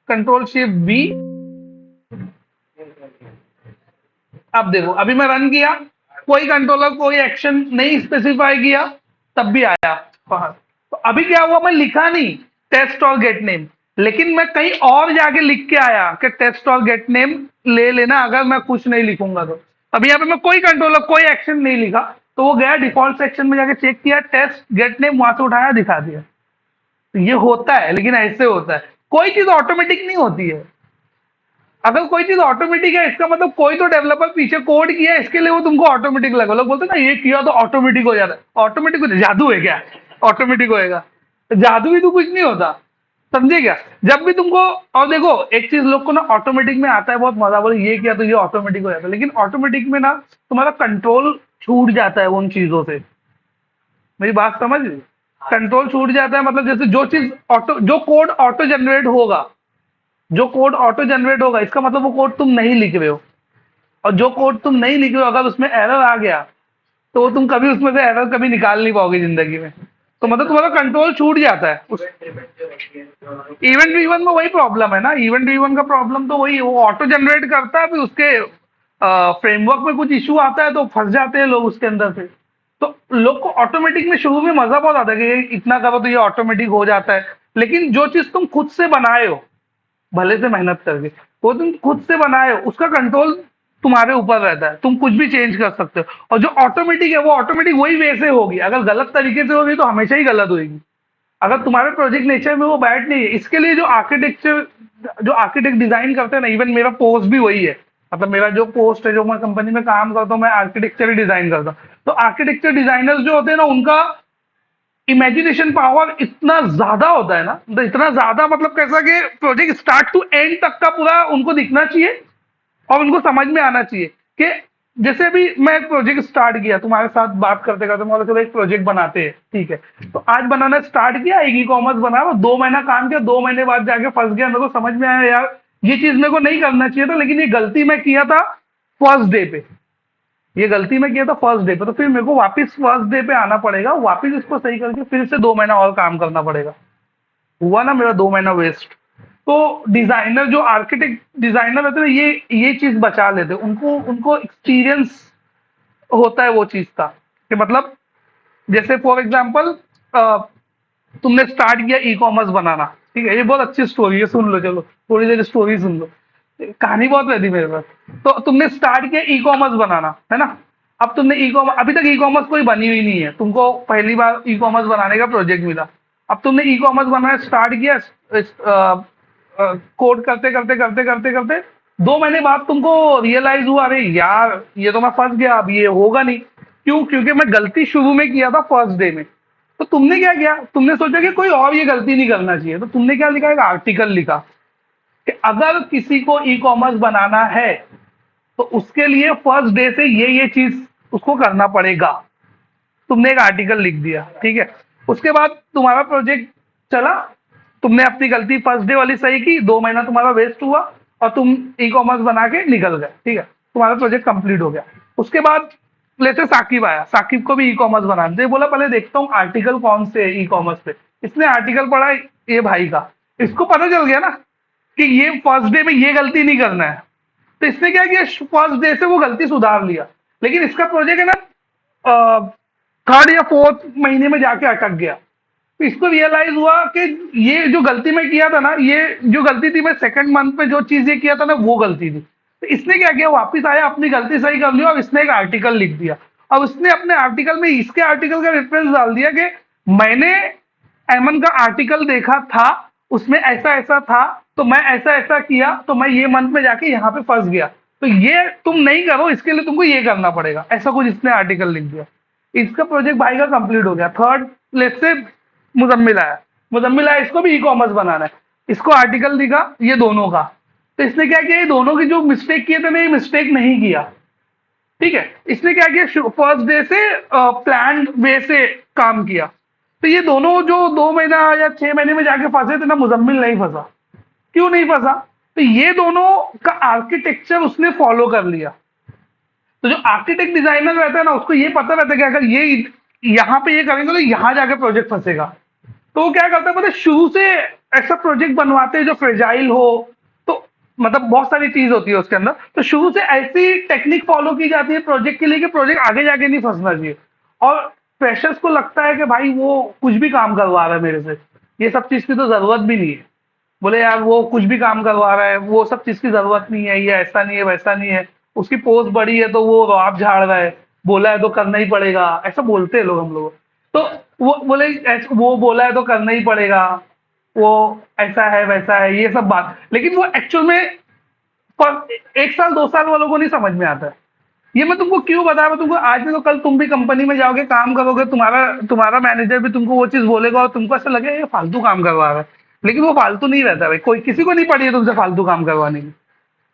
Control shift B. अब देखो, अभी मैं रन किया, कोई कंट्रोलर कोई एक्शन नहीं स्पेसिफाई किया, तब भी आया बाहर। तो अभी क्या हुआ, मैं लिखा नहीं टेस्ट और गेट नेम, लेकिन मैं कहीं और जाके लिख के आया कि टेस्ट और गेट नेम ले लेना अगर मैं कुछ नहीं लिखूंगा तो। अभी यहाँ पे मैं कोई कंट्रोलर कोई एक्शन नहीं लिखा, तो वो गया डिफॉल्ट सेक्शन में जाके चेक किया, टेस्ट गेट नेम वहां से उठाया दिखा दिया। तो ये होता है, लेकिन ऐसे होता है, कोई चीज ऑटोमेटिक नहीं होती है। अगर कोई चीज ऑटोमेटिक है, इसका मतलब कोई तो डेवलपर पीछे कोड किया है, इसके लिए वो तुमको ऑटोमेटिक लगा। लोग बोलते हैं ना ये किया तो ऑटोमेटिक हो जाता है। ऑटोमेटिक जादू है क्या? ऑटोमेटिक होएगा? जादू ही तो कुछ नहीं होता, समझे क्या? जब भी तुमको, और देखो एक चीज लोग को ना ऑटोमेटिक में आता है बहुत मजा, बोले ये किया तो ये ऑटोमेटिक हो जाता है, लेकिन ऑटोमेटिक में ना तुम्हारा कंट्रोल छूट जाता है उन चीजों से। मेरी बात समझ रही? कंट्रोल छूट जाता है, मतलब जैसे जो चीज ऑटो, जो कोड ऑटो जनरेट होगा, जो कोड ऑटो जनरेट होगा, इसका मतलब वो कोड तुम नहीं लिख रहे हो। और जो कोड तुम नहीं लिख रहे हो, अगर उसमें एरर आ गया, तो वो तुम कभी उसमें से एरर कभी निकाल नहीं पाओगे जिंदगी में। तो मतलब तुम्हारा कंट्रोल छूट जाता है उस इवेंट ड्रिवन में। वही प्रॉब्लम है ना, इवेंट ड्रिवन का प्रॉब्लम तो वही है, वो ऑटो जनरेट करता है, फिर उसके फ्रेमवर्क में कुछ इशू आता है तो फंस जाते हैं लोग उसके अंदर से। तो लोग को ऑटोमेटिक में शुरू में मजा बहुत आता है कि ये इतना करो तो ये ऑटोमेटिक हो जाता है। लेकिन जो चीज तुम खुद से बनाए हो, भले से मेहनत करके, वो तुम खुद से बनाए हो, उसका कंट्रोल तुम्हारे ऊपर रहता है, तुम कुछ भी चेंज कर सकते हो। और जो ऑटोमेटिक है वो ऑटोमेटिक वही वैसे होगी, अगर गलत तरीके से होगी तो हमेशा ही गलत होगी। अगर तुम्हारे प्रोजेक्ट नेचर में वो बैठ नहीं है, इसके लिए जो आर्किटेक्ट डिजाइन करते हैं ना, इवन मेरा पोस्ट भी वही है। मतलब मेरा जो पोस्ट है, जो मैं कंपनी में काम करता हूँ, मैं आर्किटेक्चर डिजाइन करता हूँ। तो आर्किटेक्चर डिजाइनर्स जो होते हैं ना, उनका इमेजिनेशन पावर इतना ज्यादा होता है ना, तो इतना ज्यादा, मतलब कैसा कि प्रोजेक्ट स्टार्ट टू एंड तक का पूरा उनको दिखना चाहिए और उनको समझ में आना चाहिए कि जैसे अभी मैं एक प्रोजेक्ट स्टार्ट किया तुम्हारे साथ बात करते करते, मैं बोला चलो एक प्रोजेक्ट बनाते हैं, ठीक है। तो आज बनाना स्टार्ट किया, एक ई कॉमर्स बना, वो 2 महीना काम किया, 2 महीने बाद जाके फंस गया। मेरे को समझ में आया यार ये चीज मेरे को नहीं करना चाहिए था, लेकिन ये गलती मैं किया था फर्स्ट डे पे, ये गलती मैं किया था फर्स्ट डे पे। तो फिर मेरे को वापस फर्स्ट डे पे आना पड़ेगा, वापस इसको सही करके फिर से 2 महीना और काम करना पड़ेगा। हुआ ना मेरा 2 महीना वेस्ट। तो डिजाइनर जो आर्किटेक्ट डिजाइनर होते हैं ना, ये चीज बचा लेते हैं। उनको उनको एक्सपीरियंस होता है वो चीज का, कि मतलब जैसे फॉर एग्जाम्पल तुमने स्टार्ट किया ई कॉमर्स बनाना, ठीक है, ये बहुत अच्छी स्टोरी है, सुन लो, चलो थोड़ी देर स्टोरी सुन लो, कहानी बहुत रहती मेरे पास। तो तुमने स्टार्ट किया ई कॉमर्स बनाना, है ना। अब तुमने ई कॉमर्स, अभी तक ई कॉमर्स कोई बनी हुई नहीं है, तुमको पहली बार ई कॉमर्स बनाने का प्रोजेक्ट मिला। अब तुमने ई कॉमर्स बनाना स्टार्ट किया, कोड करते करते करते करते करते 2 महीने बाद तुमको रियलाइज हुआ, अरे यार ये तो मैं फंस गया, अब ये होगा नहीं। क्यों? क्योंकि मैं गलती शुरू में किया था फर्स्ट डे में। तो तुमने क्या किया, तुमने सोचा कि कोई और ये गलती नहीं करना चाहिए, तो तुमने क्या लिखा, एक आर्टिकल लिखा कि अगर किसी को ई कॉमर्स बनाना है तो उसके लिए फर्स्ट डे से ये चीज उसको करना पड़ेगा। तुमने एक आर्टिकल लिख दिया, ठीक है। उसके बाद तुम्हारा प्रोजेक्ट चला, तुमने अपनी गलती फर्स्ट डे वाली सही की, 2 महीना तुम्हारा वेस्ट हुआ और तुम ई कॉमर्स बना के निकल गए, ठीक है, तुम्हारा प्रोजेक्ट कंप्लीट हो गया। उसके बाद लेते साकिब आया, साकिब को भी ई कॉमर्स बनाना था। ये बोला पहले देखता हूँ आर्टिकल कौन से ई कॉमर्स पे। इसने आर्टिकल पढ़ा ये भाई का, इसको पता चल गया ना कि ये फर्स्ट डे में ये गलती नहीं करना है। तो इसने क्या किया, फर्स्ट डे से वो गलती सुधार लिया। लेकिन इसका प्रोजेक्ट है ना थर्ड या फोर्थ महीने में जाके अटक गया। तो इसको रियलाइज हुआ कि ये जो गलती मैं किया था ना, ये जो गलती थी मैं सेकंड मंथ में जो चीज ये किया था ना, वो गलती थी। तो इसने क्या किया, वापस आया, अपनी गलती सही कर ली और इसने एक आर्टिकल लिख दिया। अब उसने अपने आर्टिकल में इसके आर्टिकल का रेफरेंस डाल दिया कि मैंने एमन का आर्टिकल देखा था, उसमें ऐसा ऐसा था, तो मैं ऐसा ऐसा किया, तो मैं ये मंथ में जाके यहाँ पे फंस गया। तो ये तुम नहीं करो, इसके लिए तुमको ये करना पड़ेगा, ऐसा कुछ इसने आर्टिकल लिख दिया। इसका प्रोजेक्ट भाई का कंप्लीट हो गया। थर्ड लेट से मुजम्मिल आया, इसको भी ई कॉमर्स बनाना है, इसको आर्टिकल दिखा ये दोनों का। तो इसने क्या किया, ये दोनों की जो मिस्टेक किए थे ना, ये मिस्टेक नहीं किया, ठीक है। इसने क्या किया, फर्स्ट डे से प्लान वे से काम किया। तो ये दोनों जो 2 महीना या 6 महीने में जाके फंसे थे ना, मुजम्मिल नहीं फंसा। क्यों नहीं फंसा? तो ये दोनों का आर्किटेक्चर उसने फॉलो कर लिया। तो जो आर्किटेक्ट डिजाइनर रहता है ना, उसको ये पता रहता है कि अगर ये यहाँ पे ये करेंगे तो यहाँ जाके प्रोजेक्ट फंसेगा। तो वो क्या करता है पता है, शुरू से ऐसा प्रोजेक्ट बनवाते हैं जो फ्रेजाइल हो। तो मतलब बहुत सारी चीज होती है उसके अंदर, तो शुरू से ऐसी टेक्निक फॉलो की जाती है प्रोजेक्ट के लिए कि प्रोजेक्ट आगे जाके नहीं फंसना चाहिए। और फ्रेशर्स को लगता है कि भाई वो कुछ भी काम करवा रहा है मेरे से, ये सब चीज की तो जरूरत भी नहीं है। बोले यार वो कुछ भी काम करवा रहा है, वो सब चीज की जरूरत नहीं है, ये ऐसा नहीं है वैसा नहीं है, उसकी पोस्ट बड़ी है तो वो रौब झाड़ रहा है, बोला है तो करना ही पड़ेगा, ऐसा बोलते हैं लोग हम लोग। तो वो बोले वो बोला है तो करना ही पड़ेगा, वो ऐसा है वैसा है, ये सब बात। लेकिन वो एक्चुअल में 1 साल 2 साल वालों को नहीं समझ में आता है। ये मैं तुमको क्यों बता रहा हूं, तुमको आज नहीं तो कल तुम भी कंपनी में जाओगे, काम करोगे, तुम्हारा तुम्हारा मैनेजर भी तुमको वो चीज बोलेगा और तुमको ऐसा लगेगा ये फालतू काम करवा रहा है। लेकिन वो फालतू नहीं रहता भाई, कोई किसी को नहीं पड़ी है तुमसे फालतू काम करवाने की।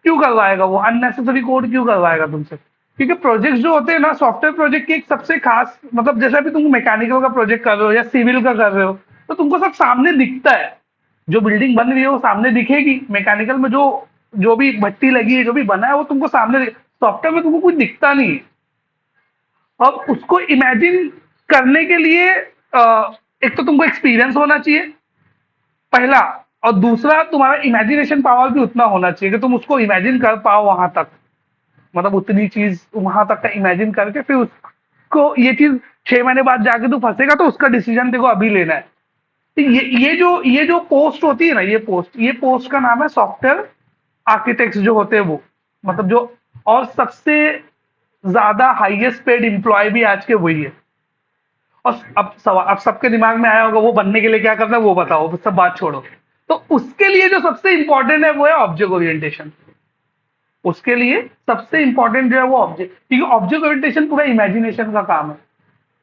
क्यों करवाएगा वो, अननेसेसरी कोड क्यों करवाएगा तुमसे? क्योंकि प्रोजेक्ट जो होते हैं ना, सॉफ्टवेयर प्रोजेक्ट की एक सबसे खास मतलब, जैसे अभी तुम मैकेनिकल का प्रोजेक्ट कर रहे हो या सिविल का कर रहे हो, तो तुमको सब सामने दिखता है। जो बिल्डिंग बन रही है वो सामने दिखेगी, मैकेनिकल में जो जो भी भट्टी लगी है, जो भी बना है वो तुमको सामने सॉफ्टवेयर में तुमको कुछ दिखता नहीं है। और उसको इमेजिन करने के लिए एक तो तुमको एक्सपीरियंस होना चाहिए पहला, और दूसरा तुम्हारा इमेजिनेशन पावर भी उतना होना चाहिए कि तुम उसको इमेजिन कर पाओ वहां तक, मतलब उतनी चीज वहां तक का इमेजिन करके फिर उसको ये चीज 6 महीने बाद जाके तू फंसेगा तो उसका डिसीजन देखो अभी लेना है। तो ये जो पोस्ट होती है ना, ये पोस्ट का नाम है सॉफ्टवेयर आर्किटेक्ट्स जो होते हैं वो, मतलब जो, और सबसे ज्यादा हाईएस्ट पेड एम्प्लॉय भी आज के वही है। और अब सबके दिमाग में आया होगा वो बनने के लिए क्या करना है, वो बताओ, वो सब बात छोड़ो। तो उसके लिए जो सबसे इंपॉर्टेंट है वो है ऑब्जेक्ट ओरिएंटेशन। उसके लिए सबसे इंपॉर्टेंट जो है वो ऑब्जेक्ट, क्योंकि ऑब्जेक्ट ओरिएंटेशन पूरा इमेजिनेशन का काम है।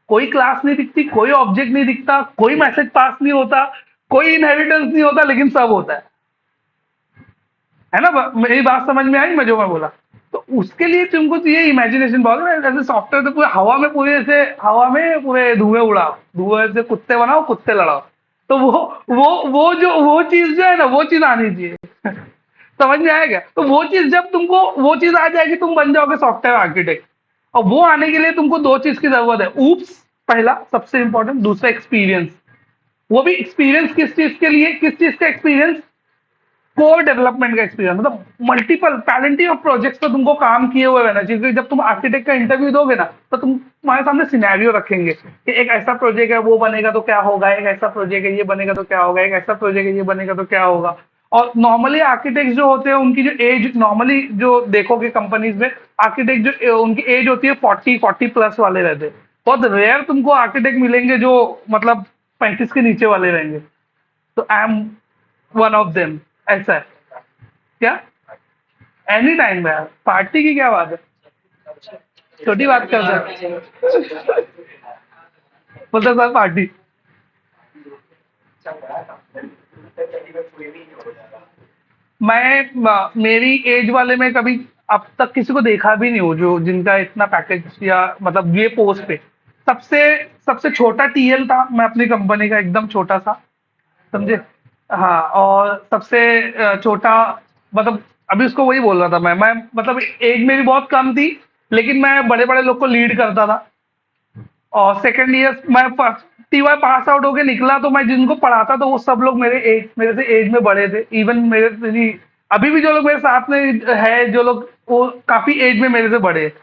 कोई क्लास नहीं दिखती, कोई ऑब्जेक्ट नहीं दिखता, कोई मैसेज पास नहीं होता, कोई इनहेरिटेंस नहीं होता, लेकिन सब होता है ना। मेरी बात समझ में आई, मैं जो मैं बोला? तो उसके लिए तुमको चाहिए इमेजिनेशन बहुत है। ऐसे सॉफ्टवेयर तो पूरे हवा में, पूरे ऐसे हवा में पूरे धुएं उड़ाओ, धुएं से कुत्ते बनाओ, कुत्ते लड़ाओ। तो वो चीज जो है ना, वो चीज आनी चाहिए। समझ में आएगा? तो वो चीज जब तुमको वो चीज आ जाएगी, तुम बन जाओगे सॉफ्टवेयर आर्किटेक्ट। और वो आने के लिए तुमको दो चीज की जरूरत है। ऊप्स पहला सबसे इंपॉर्टेंट, दूसरा एक्सपीरियंस। वो भी एक्सपीरियंस किस चीज के लिए, किस चीज का एक्सपीरियंस? कोर डेवलपमेंट का एक्सपीरियंस, मतलब मल्टीपल पैलेंटी ऑफ प्रोजेक्ट्स पे तुमको काम किए हुए रहना चाहिए। क्योंकि जब तुम आर्किटेक्ट का इंटरव्यू दोगे ना, तो तुम्हारे सामने सिनेरियो रखेंगे कि एक ऐसा प्रोजेक्ट है, वो बनेगा तो क्या होगा, एक ऐसा प्रोजेक्ट है, ये बनेगा तो क्या होगा, एक ऐसा प्रोजेक्ट है, ये बनेगा तो क्या होगा। और नॉर्मली आर्किटेक्ट जो होते हैं, उनकी जो एज, नॉर्मली जो देखोगे कंपनीज में, आर्किटेक्ट जो उनकी एज होती है 40 प्लस वाले रहते हैं। बहुत रेयर तुमको आर्किटेक्ट मिलेंगे जो मतलब 35 के नीचे वाले रहेंगे। तो I am one of them. ऐसा है क्या? एनी टाइम यार, पार्टी की क्या बात है, छोटी बात कर रहे हैं। बोलते सर पार्टी। मेरी एज वाले में कभी अब तक किसी को देखा भी नहीं हो जो जिनका इतना पैकेज, या मतलब ये पोस्ट पे सबसे सबसे छोटा टीएल था मैं अपनी कंपनी का, एकदम छोटा सा, समझे? हाँ, और सबसे छोटा, मतलब अभी उसको वही बोल रहा था मैं मतलब एज मेरी बहुत कम थी, लेकिन मैं बड़े बड़े लोग को लीड करता था। और सेकंड ईयर मैं फर्स्ट टीवाई पास आउट होके निकला, तो मैं जिनको पढ़ाता था वो सब लोग मेरे से एज में बड़े थे। इवन अभी भी जो लोग मेरे साथ में है, जो लोग वो काफी एज में मेरे से बड़े हैं।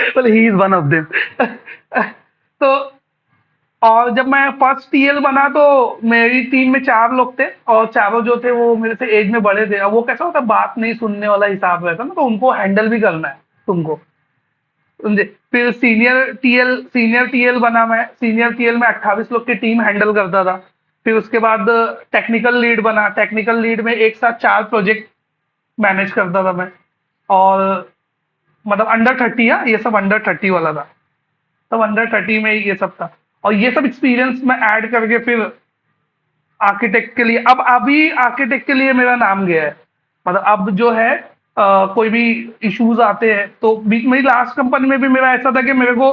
well, he is one of them. तो और जब मैं फर्स्ट टीएल बना, तो मेरी टीम में 4 लोग थे, और चारों जो थे वो मेरे से एज में बड़े थे। अब वो कैसा होता है, बात नहीं सुनने वाला हिसाब रहता है ना, तो उनको हैंडल भी करना है तुमको, समझे? फिर सीनियर टीएल बना मैं। सीनियर टीएल में 28 लोग की टीम हैंडल करता था। फिर उसके बाद टेक्निकल लीड बना। टेक्निकल लीड में एक साथ 4 प्रोजेक्ट मैनेज करता था मैं। और मतलब अंडर 30, ये सब अंडर 30 वाला था, तब अंडर 30 में ये सब था। और ये सब एक्सपीरियंस में ऐड करके फिर आर्किटेक्ट के लिए, अब अभी आर्किटेक्ट के लिए मेरा नाम गया है। मतलब अब जो है कोई भी इश्यूज आते हैं, तो मेरी लास्ट कंपनी में भी मेरा ऐसा था कि मेरे को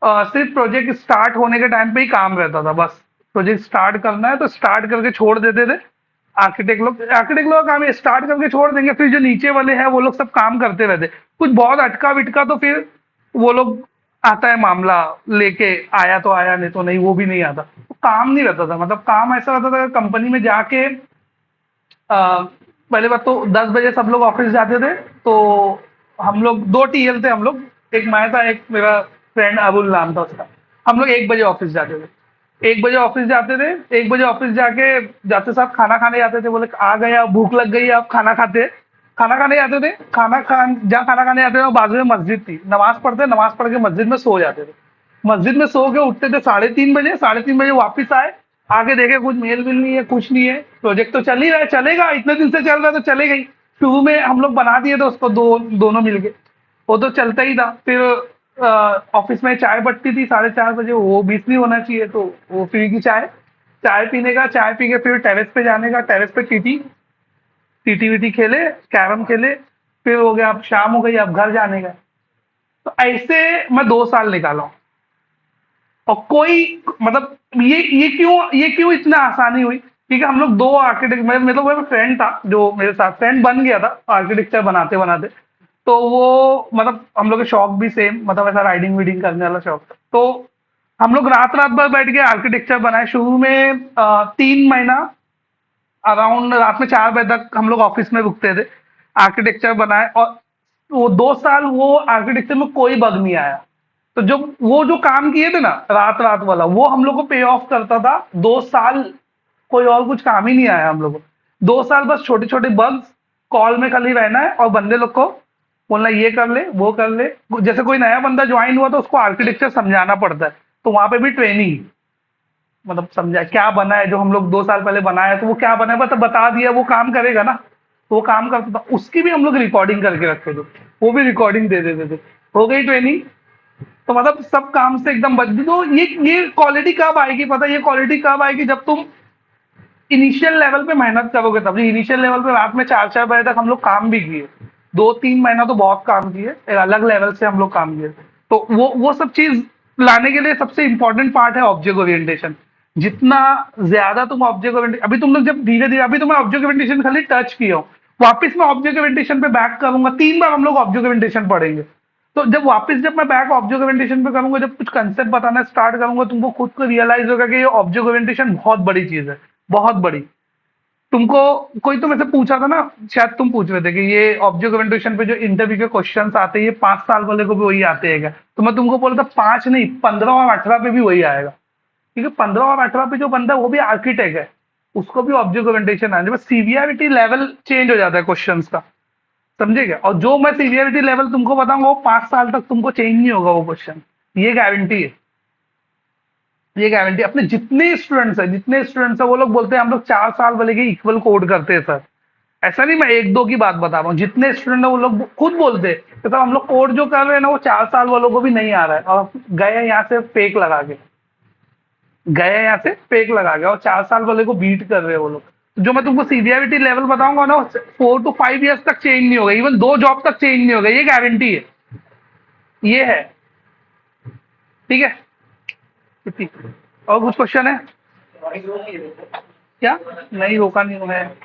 सिर्फ प्रोजेक्ट स्टार्ट होने के टाइम पे ही काम रहता था। बस प्रोजेक्ट स्टार्ट करना है तो स्टार्ट करके छोड़ देते थे। आर्किटेक्ट लोग का काम स्टार्ट करके छोड़ देंगे, फिर जो नीचे वाले हैं वो लोग सब काम करते रहते। कुछ बहुत अटका बिटका तो फिर वो लोग, आता है मामला लेके, आया तो आया, नहीं तो नहीं, वो भी नहीं आता। तो काम नहीं रहता था, मतलब काम ऐसा रहता था कंपनी में जाके पहले बात तो 10 बजे सब लोग ऑफिस जाते थे। तो हम लोग 2 टीएल थे हम लोग, एक मैं था, एक मेरा फ्रेंड अबुल नाम था उसका। हम लोग 1 बजे ऑफिस जाते थे। 1 बजे ऑफिस जाते थे। 1 बजे ऑफिस जाके जाते साथ खाना खाने जाते थे। बोले आ गए, अब भूख लग गई, अब खाना खाते। खाना खाने जाते थे। जहाँ खाना खाने जाते थे वो बाजू में मस्जिद थी। नमाज पढ़ते, नमाज पढ़ के मस्जिद में सो जाते थे। मस्जिद में सो के उठते थे 3:30 बजे। 3:30 बजे वापस आए, आगे देखे कुछ मेल मिल नहीं है, कुछ नहीं है। प्रोजेक्ट तो चल ही रहा है, चलेगा, इतने दिन से चल रहा है तो चलेगा ही। शुरू में हम लोग बना दिए थे उसको, दोनों मिलके, वो तो चलता ही था। फिर ऑफिस में चाय बटती थी 4:30 बजे, वो मिस नहीं होना चाहिए, तो वो फ्री की चाय, चाय पीने का, चाय पी के फिर टेरेस पे जाने का। टेरेस पे टीटी टीटी वीटी खेले, कैरम खेले। फिर हो गया, अब शाम हो गई, अब घर जाने का। तो ऐसे मैं 2 साल निकाला हूँ। और कोई मतलब ये क्यों इतना आसानी हुई, क्योंकि हम लोग 2 आर्किटेक्ट, मतलब मेरा फ्रेंड था जो मेरे साथ फ्रेंड बन गया था आर्किटेक्चर बनाते बनाते। तो वो मतलब हम लोग के शौक भी सेम, मतलब ऐसा राइडिंग वीडिंग करने वाला शौक था। तो हम लोग रात रात भर बैठ के आर्किटेक्चर बनाए। शुरू में 3 महीना अराउंड रात में 4 बजे तक हम लोग ऑफिस में रुकते थे, आर्किटेक्चर बनाए। और वो 2 साल वो आर्किटेक्चर में कोई बग नहीं आया। तो जब वो जो काम किए थे ना रात रात वाला, वो हम लोग को पे ऑफ करता था 2 साल। कोई और कुछ काम ही नहीं आया हम लोग को। 2 साल बस छोटे छोटे बग्स, कॉल में खाली रहना है और बंदे लोग को बोलना ये कर ले, वो कर ले। जैसे कोई नया बंदा ज्वाइन हुआ तो उसको आर्किटेक्चर समझाना पड़ता है, तो वहां पे भी ट्रेनिंग, मतलब समझा क्या बना है जो हम लोग 2 साल पहले बनाया, तो वो क्या बना है बस बता दिया, वो काम करेगा ना। तो वो काम करता था, उसकी भी हम लोग रिकॉर्डिंग करके रखते थे, वो भी रिकॉर्डिंग दे देते थे। हो गई ट्रेनिंग। तो मतलब सब काम से एकदम बच। तो ये क्वालिटी कब आएगी पता है? ये क्वालिटी कब आएगी जब तुम इनिशियल लेवल पे मेहनत करोगे तब। इनिशियल लेवल पे रात में 4-4 बजे तक हम लोग काम भी किए, 2-3 महीना तो बहुत काम किए, एक अलग लेवल से हम लोग काम किए। तो वो सब चीज लाने के लिए सबसे इंपॉर्टेंट पार्ट है ऑब्जेक्ट ओरिएंटेशन। जितना ज्यादा तुम ऑब्जेक्ट ओरिएंटेशन, अभी तुम लोग जब धीरे धीरे, अभी तो मैं ऑब्जेक्ट ओरिएंटेशन खाली टच किया हूँ, वापस मैं ऑब्जेक्ट ओरिएंटेशन पे बैक करूंगा, 3 बार हम लोग ऑब्जेक्ट ओरिएंटेशन पढ़ेंगे। तो जब मैं बैक ऑब्जेक्ट ओरिएंटेशन पे करूंगा, जब कुछ कंसेप्ट बताना स्टार्ट करूंगा, तुमको खुद को रियलाइज होगा कि ये ऑब्जेक्ट ओरिएंटेशन बहुत बड़ी चीज है, बहुत बड़ी। तुमको कोई तो, मेरे से पूछा था ना, शायद तुम पूछ रहे थे कि ये ऑब्जेक्ट ओरिएंटेशन पे जो इंटरव्यू के क्वेश्चंस आते हैं, ये 5 साल वाले को भी वही आते हैं क्या? तो मैं तुमको बोलता 5 नहीं, 15 और 18 पे भी वही आएगा। क्योंकि 15 और 18 पे जो बंदा है वो भी आर्किटेक्ट है, उसको भी ऑब्जेक्ट ओरिएंटेशन आने, बस सीवियरिटी लेवल चेंज हो जाता है क्वेश्चंस का। समझे क्या? और जो मैं सीवियरिटी लेवल तुमको बताऊंगा वो 5 साल तक तुमको चेंज नहीं होगा वो क्वेश्चन, ये गारंटी है। ये गारंटी, अपने जितने स्टूडेंट्स है वो लोग बोलते हैं हम लोग 4 साल वाले के इक्वल कोड करते हैं सर। ऐसा नहीं, मैं एक दो की बात बता रहा हूँ, जितने स्टूडेंट है वो लोग खुद बोलते हैं कि सर हम लोग कोड जो कर रहे हैं ना वो 4 साल वालों को भी नहीं आ रहा है, और गए यहाँ से फेक लगा के, गए यहाँ से फेक लगा के, और 4 साल वाले को बीट कर रहे हैं वो लोग। तो जो मैं तुमको सीवियरिटी लेवल बताऊंगा ना, 4 to 5 years तक चेंज नहीं होगा, इवन 2 जॉब तक चेंज नहीं होगा, ये गारंटी है। ये है। ठीक है, ठीक। और कुछ क्वेश्चन है वॉइस होती है देखो। क्या? नहीं, रोका नहीं हुआ है।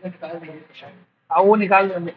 निकाल दीजिए। हाँ, वो निकाल देंगे।